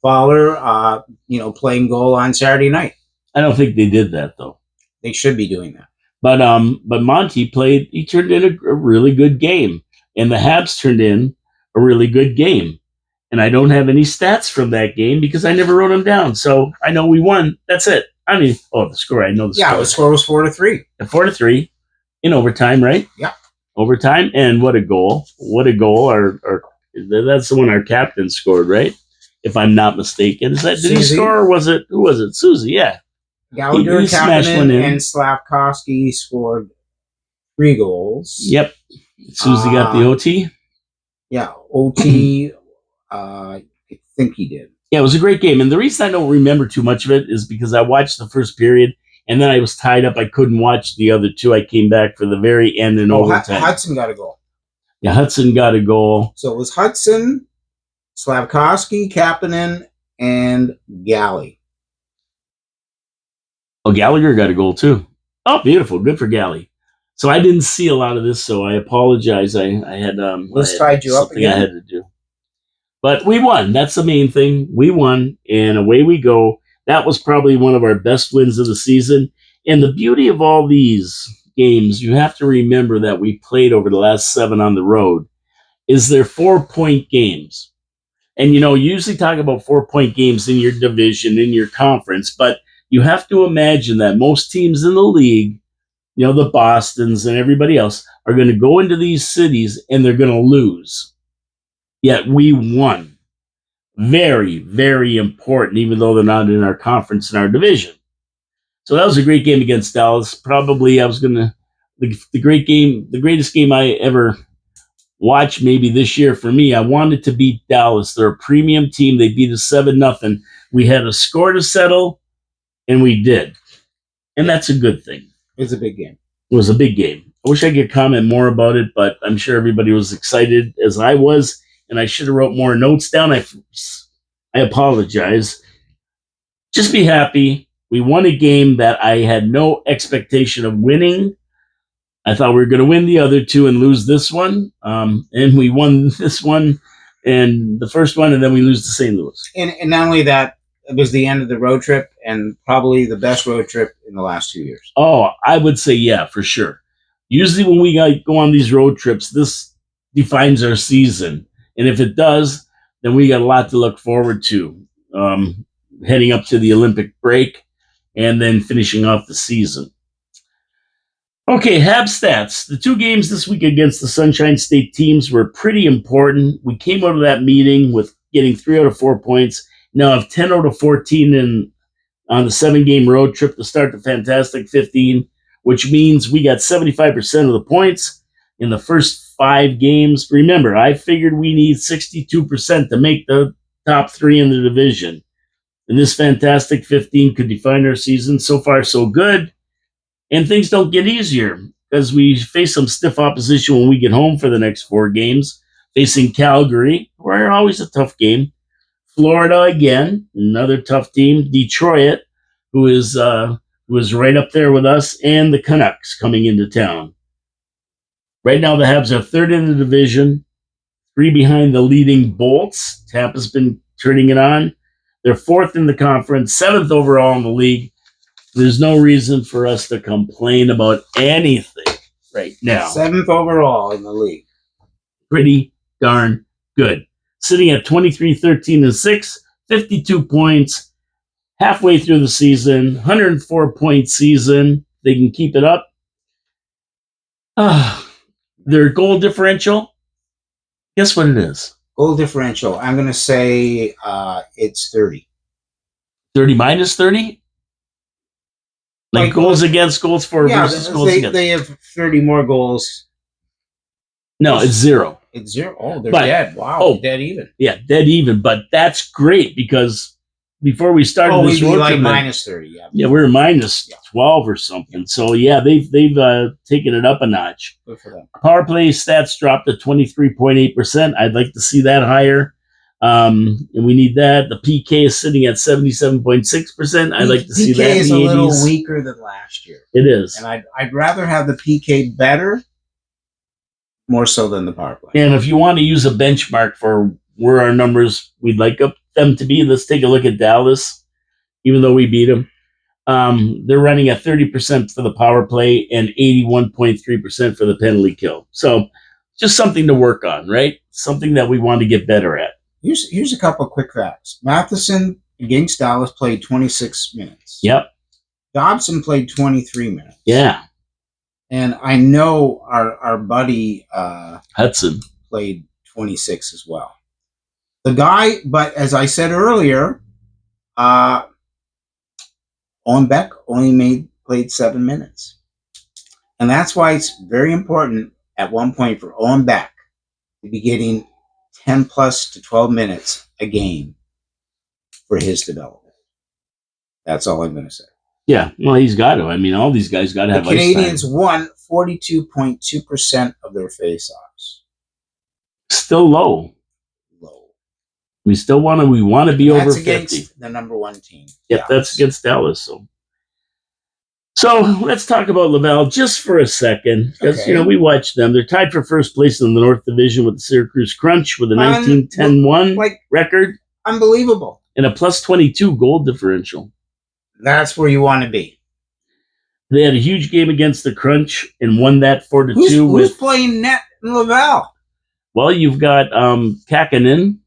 Fowler. Playing goal on Saturday night. I don't think they did that though. They should be doing that. But Monty played. He turned in a really good game. And the Habs turned in a really good game. And I don't have any stats from that game because I never wrote them down. So I know we won. That's it. I mean, the score. I know the score. Yeah, the score was 4-3. 4-3 in overtime, right? Yeah. Overtime. And what a goal. What a goal. That's the one our captain scored, right? If I'm not mistaken. Did he score or was it? Who was it? Susie, yeah. Gallagher, Captain, and Slavkovsky scored 3 goals. Yep. Susie got the OT? Yeah, OT, I think he did. Yeah, it was a great game. And the reason I don't remember too much of it is because I watched the first period, and then I was tied up. I couldn't watch the other 2. I came back for the very end in overtime. Hudson got a goal. Yeah, Hudson got a goal. So it was Hudson, Slavkovsky, Kapanen, and Galley. Oh, Gallagher got a goal, too. Oh, beautiful. Good for Galley. So I didn't see a lot of this, so I apologize. I had tied you up again. I had to do. But we won. That's the main thing. We won, and away we go. That was probably one of our best wins of the season. And the beauty of all these games, you have to remember that we played over the last 7 on the road, is they're 4-point games. And, you usually talk about 4-point games in your division, in your conference, but you have to imagine that most teams in the league, the Bostons and everybody else, are going to go into these cities and they're going to lose. Yet we won. Very, very important, even though they're not in our conference and our division. So that was a great game against Dallas. Probably the greatest game I ever watched maybe this year for me. I wanted to beat Dallas. They're a premium team. They beat us 7-0. We had a score to settle, and we did. And that's a good thing. It was a big game. It was a big game. I wish I could comment more about it, but I'm sure everybody was excited as I was, and I should have wrote more notes down. I apologize. just be happy. We won a game that I had no expectation of winning. I thought we were going to win the other two and lose this one. And we won this one and the first one, and then we lose to St. Louis. And not only that, it was the end of the road trip and probably the best road trip in the last 2 years. Oh, I would say, yeah, for sure. Usually when we go on these road trips, this defines our season. And if it does, then we got a lot to look forward to. Heading up to the Olympic break and then finishing off the season. Okay, Habs stats. The 2 games this week against the Sunshine State teams were pretty important. We came out of that meeting with getting 3 out of 4 points. Now have 10 out of 14 on the 7-game road trip to start the Fantastic 15, which means we got 75% of the points in the first 5 games. Remember, I figured we need 62% to make the top 3 in the division. And this Fantastic 15 could define our season. So far, so good. And things don't get easier because we face some stiff opposition when we get home for the next 4 games. Facing Calgary, we're always a tough game. Florida again, another tough team. Detroit, who is right up there with us, and the Canucks coming into town. Right now, the Habs are 3rd in the division, 3 behind the leading Bolts. Tampa's been turning it on. They're 4th in the conference, 7th overall in the league. There's no reason for us to complain about anything right now. 7th overall in the league. Pretty darn good. Sitting at 23-13-6, 52 points, halfway through the season, 104-point season. They can keep it up. Their goal differential, guess what it is? Goal differential, I'm going to say it's 30. 30 minus 30? Like goals against, goals for versus goals against. They have 30 more goals. No, it's 0. It's 0. Oh, they're dead. Wow, dead even. Yeah, dead even. But that's great because before we started this road trip, minus 30. Yeah, we were minus 12 or something. So yeah, they've taken it up a notch. Good for them. Power play stats dropped to 23.8%. I'd like to see that higher. And we need that. The PK is sitting at 77.6%. I'd like to see that. PK is a little weaker than last year. It is. And I'd rather have the PK better, more so than the power play. And if you want to use a benchmark for where our numbers we'd like them to be, let's take a look at Dallas. Even though we beat them, they're running at 30% for the power play and 81.3% for the penalty kill. So just something to work on, right? Something that we want to get better at. Here's a couple of quick facts. Matheson against Dallas played 26 minutes. Yep. Dobson played 23 minutes. Yeah. And I know our buddy Hudson played 26 as well. The guy, but as I said earlier, Owen Beck only played 7 minutes. And that's why it's very important at one point for Owen Beck to be getting 10 plus to 12 minutes a game for his development. That's all I'm going to say. Yeah, well, he's got to. I mean, all these guys got to have ice time. The Canadians won 42.2% of their faceoffs. Still low. We still want to be over 50. That's against the number 1 team. Yep, that's against Dallas. So let's talk about Laval just for a second, because we watched them. They're tied for first place in the North Division with the Syracuse Crunch with a 19-10-1 record. Unbelievable. And a plus 22 goal differential. That's where you want to be. They had a huge game against the Crunch and won that 4-2. Who's playing net in Laval? Well, you've got Kakinen.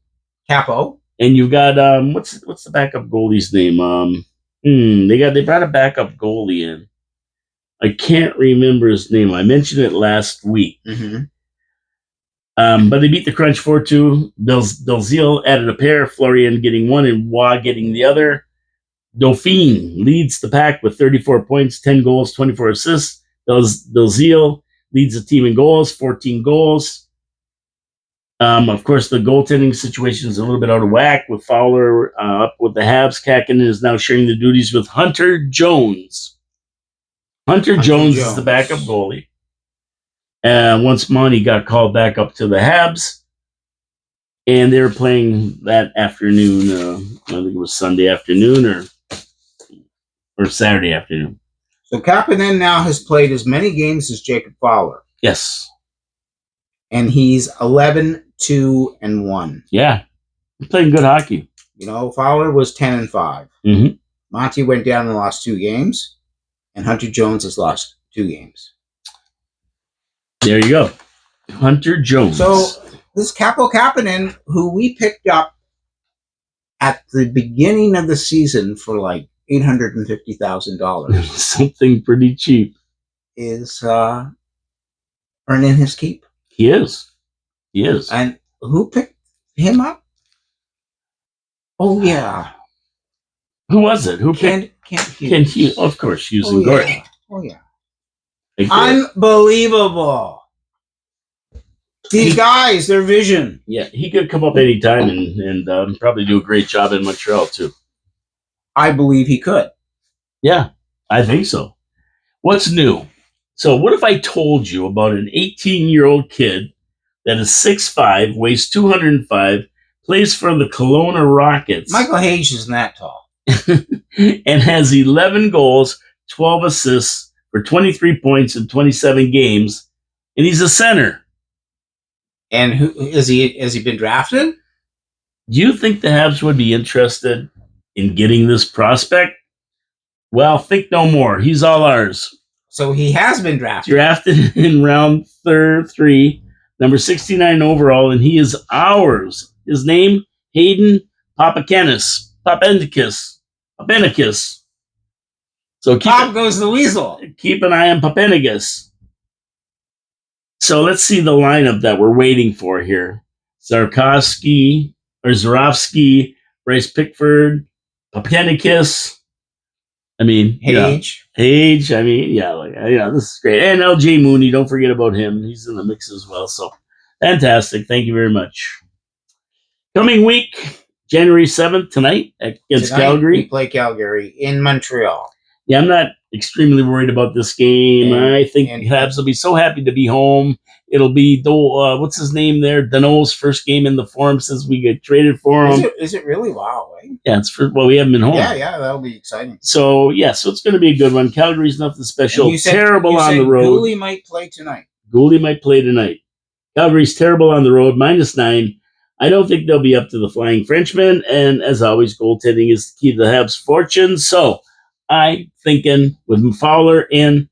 Capo. And you've got what's the backup goalie's name? They brought a backup goalie in. I can't remember his name. I mentioned it last week. Mm-hmm. But they beat the Crunch 4-2. Delzile added a pair, Florian getting one and Waugh getting the other. Dauphine leads the pack with 34 points, 10 goals, 24 assists. Delzile leads the team in goals, 14 goals. Of course, the goaltending situation is a little bit out of whack with Fowler up with the Habs. Kakinen is now sharing the duties with Hunter Jones. Hunter Jones is the backup goalie. Once Monty got called back up to the Habs, and they were playing that afternoon. I think it was Sunday afternoon or or Saturday afternoon. So Kapanen now has played as many games as Jacob Fowler. Yes. And he's 11-2-1. Yeah. He's playing good hockey. You know, Fowler was 10-5. Mm-hmm. Monty went down and lost 2 games. And Hunter Jones has lost 2 games. There you go. Hunter Jones. So this Capo Kapanen, who we picked up at the beginning of the season for like $850,000. Something pretty cheap. Is earning his keep. He is. He is. And who picked him up? Oh, yeah. Who was it? Who picked? Ken Hughes. Of course, Hughes and Gordon. Yeah. Oh, yeah. Unbelievable. These guys, their vision. Yeah, he could come up anytime and probably do a great job in Montreal, too. I believe he could. Yeah, I think so. What's new? So what if I told you about an 18-year-old kid that is 6'5", weighs 205, plays for the Kelowna Rockets. Michael Hayes isn't that tall. And has 11 goals, 12 assists for 23 points in 27 games, and he's a center. And who is he? Has he been drafted? Do you think the Habs would be interested in getting this prospect? Well, think no more. He's all ours. So he has been drafted. Drafted in round 3, number 69 overall, and he is ours. His name, Hayden Papanikis. So Pop goes the weasel. Keep an eye on Papanikis. So let's see the lineup that we're waiting for here. Zarkovsky, Bryce Pickford, Papanikis. I mean, Hage. I mean, this is great. And LJ Mooney, don't forget about him. He's in the mix as well. So fantastic. Thank you very much. Coming week, January 7th, tonight against Calgary. We play Calgary in Montreal. Yeah, I'm not extremely worried about this game. I think Habs will be so happy to be home. It'll be, what's his name there? Dano's first game in the Forum since we get traded for him. Is it really? Wow. Eh? Yeah, we haven't been home. Yeah, that'll be exciting. So it's going to be a good one. Calgary's nothing special. Terrible on the road. Gooley might play tonight. Calgary's terrible on the road, -9. I don't think they'll be up to the Flying Frenchman. And as always, goaltending is the key to the Habs' fortune. So I'm thinking with Fowler in,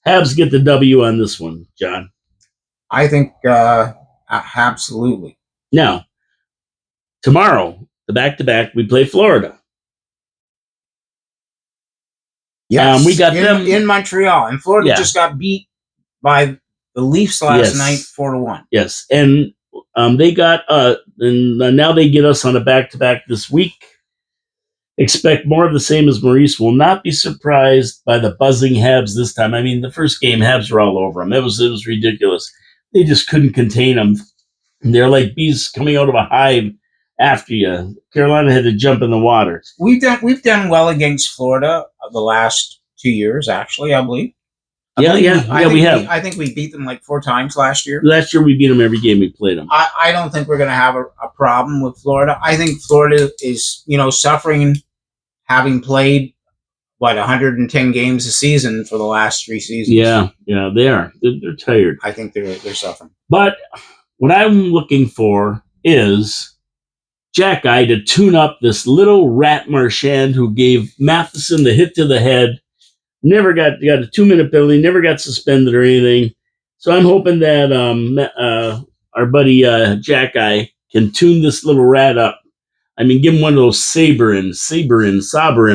Habs get the W on this one, John. I think absolutely. Now, tomorrow, the back-to-back, we play Florida. Yes, we got them in Montreal, and Florida just got beat by the Leafs last night, 4-1. Yes, and they got and now they get us on a back-to-back this week. Expect more of the same as Maurice. Will not be surprised by the buzzing Habs this time. I mean, the first game, Habs were all over them. It was ridiculous. They just couldn't contain them. They're like bees coming out of a hive after you. Carolina had to jump in the water. We've done well against Florida the last 2 years, actually, I believe. We have. I think we beat them like 4 times last year. Last year we beat them every game we played them. I don't think we're going to have a problem with Florida. I think Florida is, suffering, having played 110 games a season for the last 3 seasons. Yeah, they are. They're tired. I think they're suffering. But what I'm looking for is Jack Guy to tune up this little rat Marchand who gave Matheson the hit to the head. Never got a 2-minute penalty. Never got suspended or anything. So I'm hoping that our buddy Jack Guy can tune this little rat up. I mean, give him one of those Sabrin,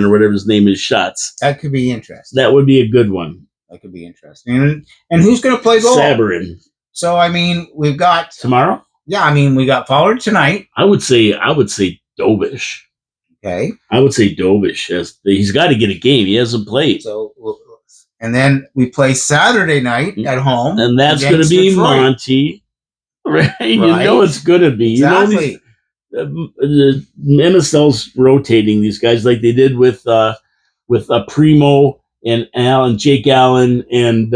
or whatever his name is, shots. That could be interesting. That would be a good one. That could be interesting. And who's going to play goal? Sabrin. So, I mean, we've got... Tomorrow? Yeah, I mean, we got Fowler tonight. I would say Dobish. Okay. I would say Dobish. He's got to get a game. He hasn't played. So, and then we play Saturday night at home. And that's going to be Detroit. Monty. Right? You know it's going to be. Exactly. The MSL's rotating these guys like they did with Primo and Jake Allen and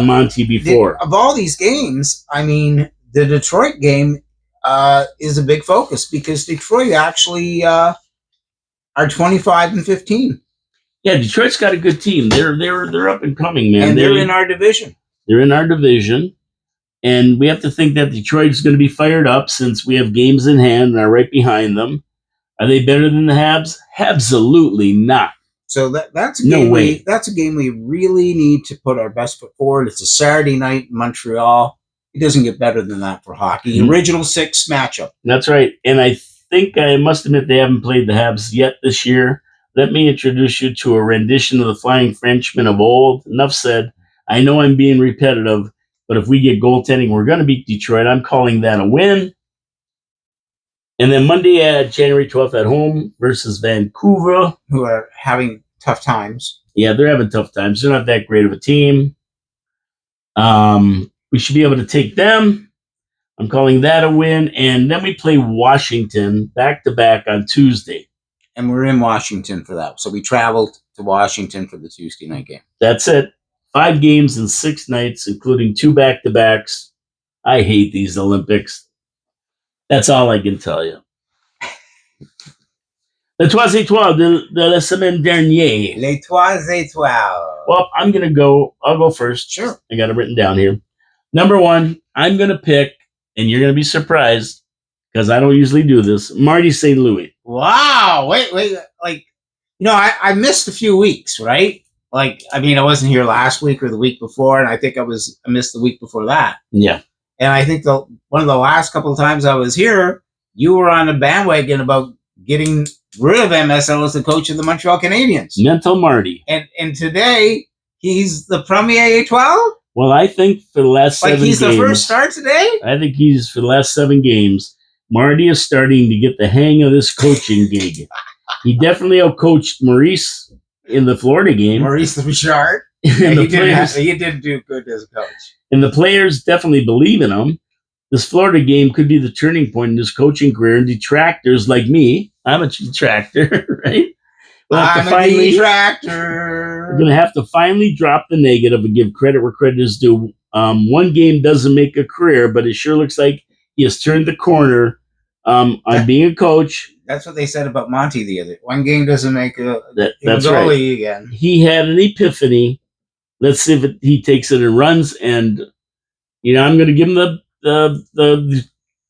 Monty before. Of all these games, I mean, the Detroit game is a big focus because Detroit actually are 25-15. Yeah, Detroit's got a good team. They're up and coming, man. And they're in our division. They're in our division. And we have to think that Detroit's going to be fired up since we have games in hand and are right behind them. Are they better than the Habs? Absolutely not. So that's a game that's a game we really need to put our best foot forward. It's a Saturday night in Montreal. It doesn't get better than that for hockey. Original 6 matchup. That's right. And I think I must admit they haven't played the Habs yet this year. Let me introduce you to a rendition of the Flying Frenchman of old. Enough said. I know I'm being repetitive, but if we get goaltending, we're going to beat Detroit. I'm calling that a win. And then Monday at January 12th at home versus Vancouver. Who are having tough times. Yeah, they're having tough times. They're not that great of a team. We should be able to take them. I'm calling that a win. And then we play Washington back-to-back on Tuesday. And we're in Washington for that. So we traveled to Washington for the Tuesday night game. That's it. 5 games in 6 nights, including 2 back-to-backs. I hate these Olympics. That's all I can tell you. Les trois étoiles de la semaine dernière. Les trois étoiles. Well, I'm going to go. I'll go first. Sure. I got it written down here. Number 1, I'm going to pick, and you're going to be surprised because I don't usually do this, Marty St. Louis. Wow. Wait. Like, I missed a few weeks, right? Like, I mean, I wasn't here last week or the week before, and I think I missed the week before that. Yeah. And I think one of the last couple of times I was here, you were on a bandwagon about getting rid of MSL as the coach of the Montreal Canadiens. Mental Marty. And today, he's the premier étoile? Well, I think for the last 7 games. Like he's the first start today? I think he's, for the last 7 games, Marty is starting to get the hang of this coaching gig. He definitely outcoached Maurice in the Florida game. Maurice Richard. And he didn't do good as a coach. And the players definitely believe in him. This Florida game could be the turning point in his coaching career. And detractors like me, I'm a detractor, right? I'm a detractor. We're going to have to finally drop the negative and give credit where credit is due. 1 game doesn't make a career, but it sure looks like he has turned the corner on being a coach. That's what they said about Monty the other. 1 game doesn't make a that's goalie right. Again. He had an epiphany. Let's see if he takes it and runs. And I'm going to give him the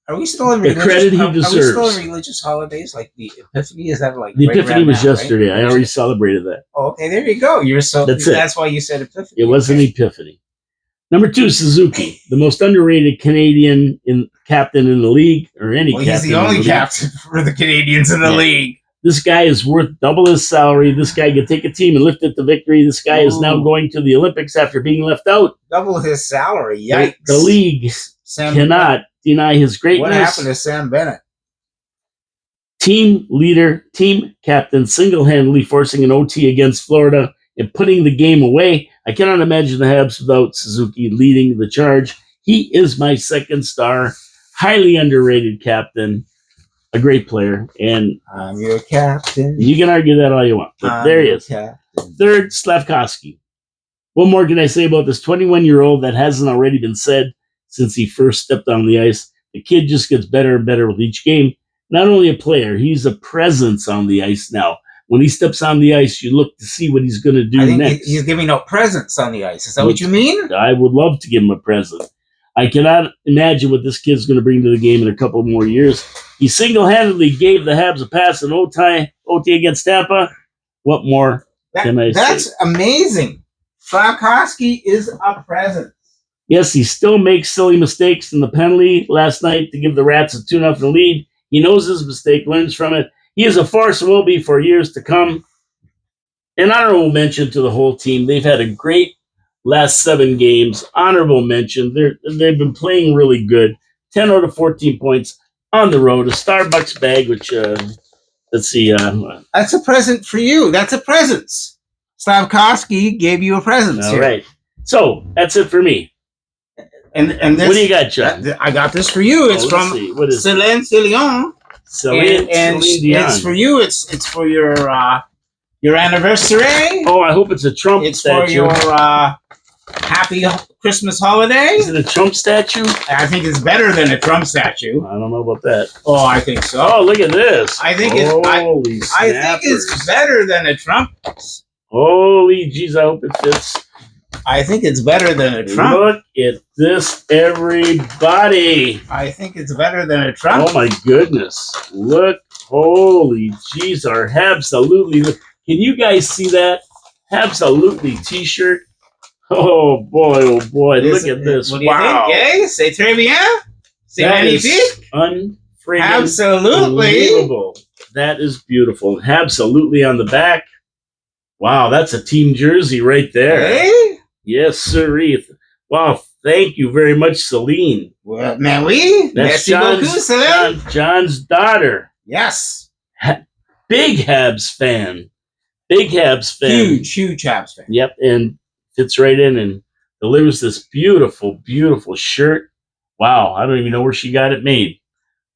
Are we still in the credit he deserves? Are we still in religious holidays like the Epiphany? Is that like the Epiphany was now, yesterday? Right? I already celebrated that. Oh, okay, there you go. That's why you said Epiphany. It was an epiphany. Number 2, Suzuki, the most underrated Canadian captain in the league, or any. Well, he's the only captain for the Canadians in the league. This guy is worth double his salary. This guy can take a team and lift it to victory. This guy is now going to the Olympics after being left out. Double his salary. Yikes! The league cannot deny his greatness. What happened to Sam Bennett? Team leader, team captain, single-handedly forcing an OT against Florida and putting the game away. I cannot imagine the Habs without Suzuki leading the charge. He is my second star, highly underrated captain, a great player. And I'm your captain. You can argue that all you want, but there he is. Captain. Third, Slavkovsky. What more can I say about this 21-year-old that hasn't already been said since he first stepped on the ice? The kid just gets better and better with each game. Not only a player, he's a presence on the ice now. When he steps on the ice, you look to see what he's going to do next. He's giving out presents on the ice. Is that what you mean? I would love to give him a present. I cannot imagine what this kid's going to bring to the game in a couple more years. He single-handedly gave the Habs a pass in OT against Tampa. What more can I say? That's amazing. Slavkovsky is a presence. Yes, he still makes silly mistakes in the penalty last night to give the Rats a 2-0 lead. He knows his mistake, learns from it. He is a force and will be for years to come. An honorable mention to the whole team. They've had a great last 7 games. Honorable mention. They've been playing really good. 10 out of 14 points on the road. A Starbucks bag, which, let's see. That's a present for you. That's a present. Slavkovsky gave you a present. All right. So, that's it for me. And this, what do you got, John? I got this for you. It's from Céline Célion. And it's for you. It's for your anniversary. Oh, I hope it's a Trump statue. For your happy Christmas holiday. Is it a Trump statue? I think it's better than a Trump statue. I don't know about that. Oh, I think so. Oh, look at this. I think Holy I think it's better than a Trump. Holy jeez, I hope it fits. I think it's better than a Trump. Look at this, everybody. I think it's better than a Trump. Oh, my goodness. Look. Holy jeez, our Habsolutely. Can you guys see that? Habsolutely t-shirt. Oh, boy, oh, boy. Look at this. What do you think, eh? C'est très bien. C'est magnifique. Unfreaking Absolutely. Unbelievable. That is beautiful. Absolutely on the back. Wow, that's a team jersey right there. Eh? Yes, sirree. Wow, thank you very much, Celine. Well, mais oui. That's Merci beaucoup, Celine. John's daughter. Yes. Big Habs fan. Big Habs fan. Huge Habs fan. Yep, and fits right in and delivers this beautiful, beautiful shirt. Wow, I don't even know where she got it made.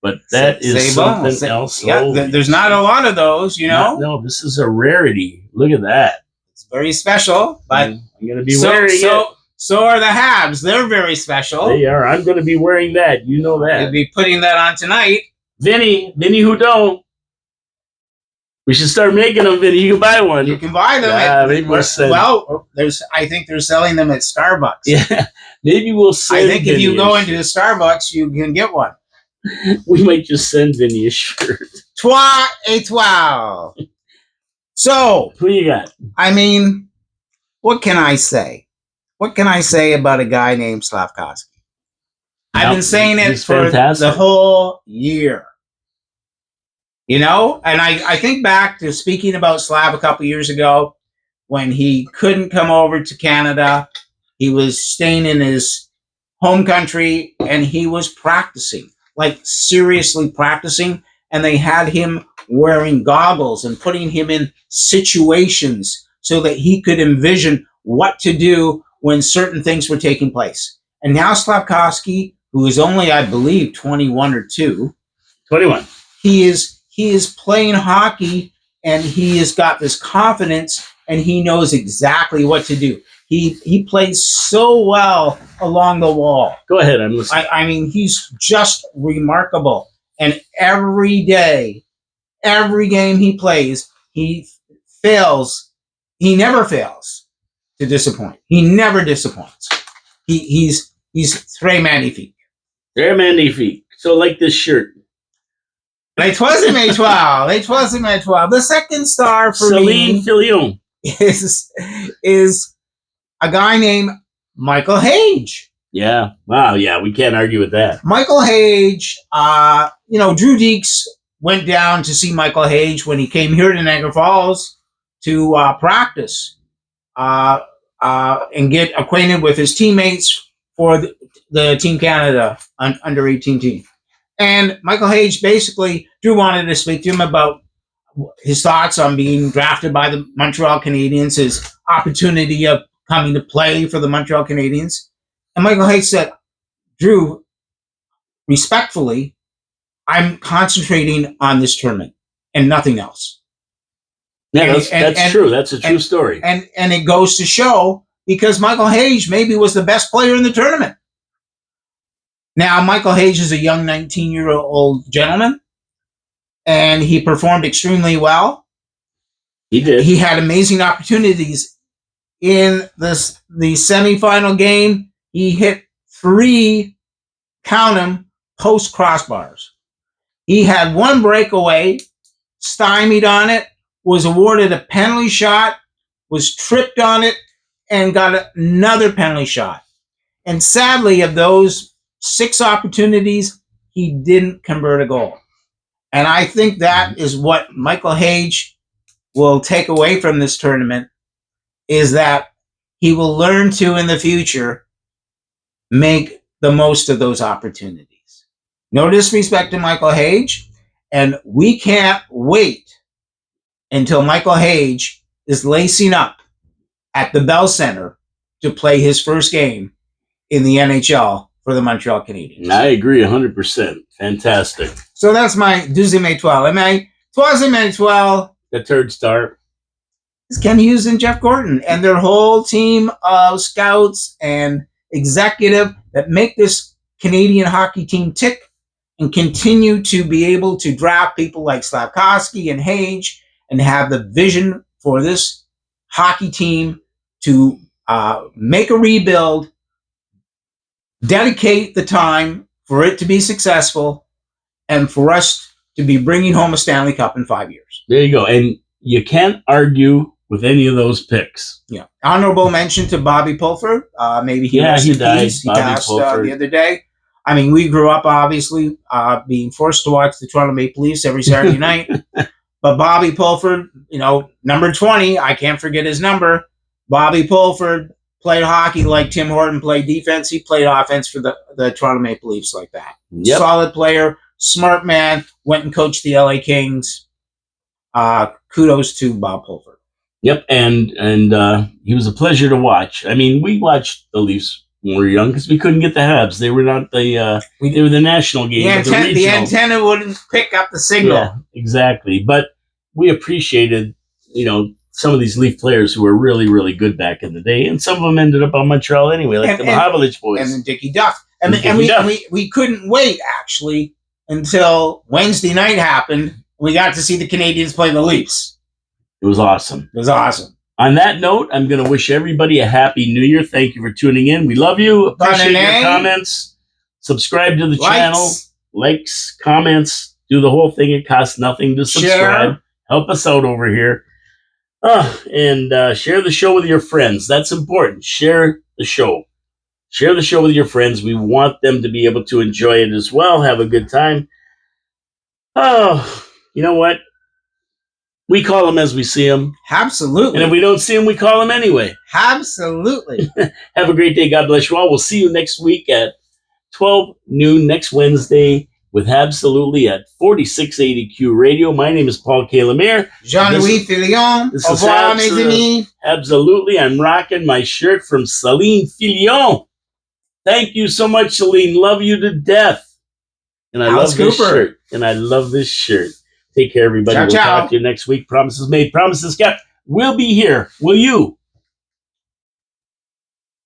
But that is something else. Yeah, there's not a lot of those, you know? No, this is a rarity. Look at that. It's very special. But I'm going to be wearing it. So are the Habs. They're very special. They are. I'm going to be wearing that. You know that. You'll be putting that on tonight. Vinny Houdon. We should start making them, Vinny. You can buy one. You can buy them. I think they're selling them at Starbucks. Yeah, maybe we'll send I think if you go into the Starbucks, you can get one. We might just send Vinny a shirt. Trois étoiles. So, who you got? I mean, what can I say? What can I say about a guy named Slafkovsky? I've been saying it for the whole year. You know, and I think back to speaking about Slav a couple years ago when he couldn't come over to Canada. He was staying in his home country and he was practicing, like seriously practicing. And they had him wearing goggles and putting him in situations so that he could envision what to do when certain things were taking place. And now Slafkovsky, who is only, I believe, 21 or 2. 21. He is playing hockey and he has got this confidence and he knows exactly what to do. He plays so well along the wall. Go ahead, I'm listening. I mean, he's just remarkable. And every day, every game he plays, he fails. He never fails to disappoint. He never disappoints. He's très magnifique. Très magnifique. So like this shirt. Les troisième étoile. Les troisième étoile. The second star for Celine Filion is a guy named Michael Hage. Yeah. Wow. Yeah, we can't argue with that. Michael Hage, Drew Deeks went down to see Michael Hage when he came here to Niagara Falls to practice and get acquainted with his teammates for the Team Canada under 18 team. And Michael Hage basically, Drew wanted to speak to him about his thoughts on being drafted by the Montreal Canadiens, his opportunity of coming to play for the Montreal Canadiens. And Michael Hage said, Drew, respectfully, I'm concentrating on this tournament and nothing else. Yeah, that's true. That's a true story. And it goes to show because Michael Hage maybe was the best player in the tournament. Now, Michael Hage is a young 19-year-old gentleman, and he performed extremely well. He did. He had amazing opportunities. In the semifinal game, he hit 3, count them, post crossbars. He had 1 breakaway, stymied on it, was awarded a penalty shot, was tripped on it, and got another penalty shot. And sadly, of those 6 opportunities, he didn't convert a goal. And I think that is what Michael Hage will take away from this tournament, is that he will learn to, in the future, make the most of those opportunities. No disrespect to Michael Hage, and we can't wait until Michael Hage is lacing up at the Bell Center to play his first game in the NHL for the Montreal Canadiens. I agree 100%. Fantastic. So that's my deuxième étoile. And my troisième étoile. The third star. is Ken Hughes and Jeff Gordon and their whole team of scouts and executive that make this Canadian hockey team tick and continue to be able to draft people like Slavkovsky and Hage and have the vision for this hockey team to make a rebuild, dedicate the time for it to be successful, and for us to be bringing home a Stanley Cup in 5 years. There you go. And you can't argue with any of those picks. Yeah. Honorable mention to Bobby Pulford. Maybe he Yeah, rests he in died. peace. He Bobby passed Pulford. the other day. I mean, we grew up, obviously, being forced to watch the Toronto Maple Leafs every Saturday night. But Bobby Pulford, number 20, I can't forget his number. Bobby Pulford played hockey like Tim Horton played defense. He played offense for the Toronto Maple Leafs like that. Yep. Solid player, smart man, went and coached the LA Kings. Kudos to Bob Pulford. Yep, and he was a pleasure to watch. I mean, we watched the Leafs when we were young because we couldn't get the Habs. They were not they were the national game. The antenna wouldn't pick up the signal. Yeah, exactly. But we appreciated, some of these Leaf players who were really, really good back in the day, and some of them ended up on Montreal anyway, like the Mahavlich boys. And then Dickie Duff. And we couldn't wait, actually, until Wednesday night happened. We got to see the Canadians play the Leafs. It was awesome. It was awesome. On that note, I'm going to wish everybody a happy New Year. Thank you for tuning in. We love you. Appreciate your comments. Subscribe to the channel. Likes, comments. Do the whole thing. It costs nothing to subscribe. Share. Help us out over here. And share the show with your friends. That's important. Share the show. Share the show with your friends. We want them to be able to enjoy it as well. Have a good time. Oh, you know what? We call them as we see them. Absolutely. And if we don't see them, we call them anyway. Absolutely. Have a great day. God bless you all. We'll see you next week at 12 noon next Wednesday with Habsolutely at 4680Q Radio. My name is Paul K. Lemire. Jean-Louis Filion. This is Absolutely. I'm rocking my shirt from Celine Filion. Thank you so much, Celine. Love you to death. And I love this shirt. And I love this shirt. Take care, everybody. We'll talk to you next week. Promises made, promises kept. We'll be here. Will you?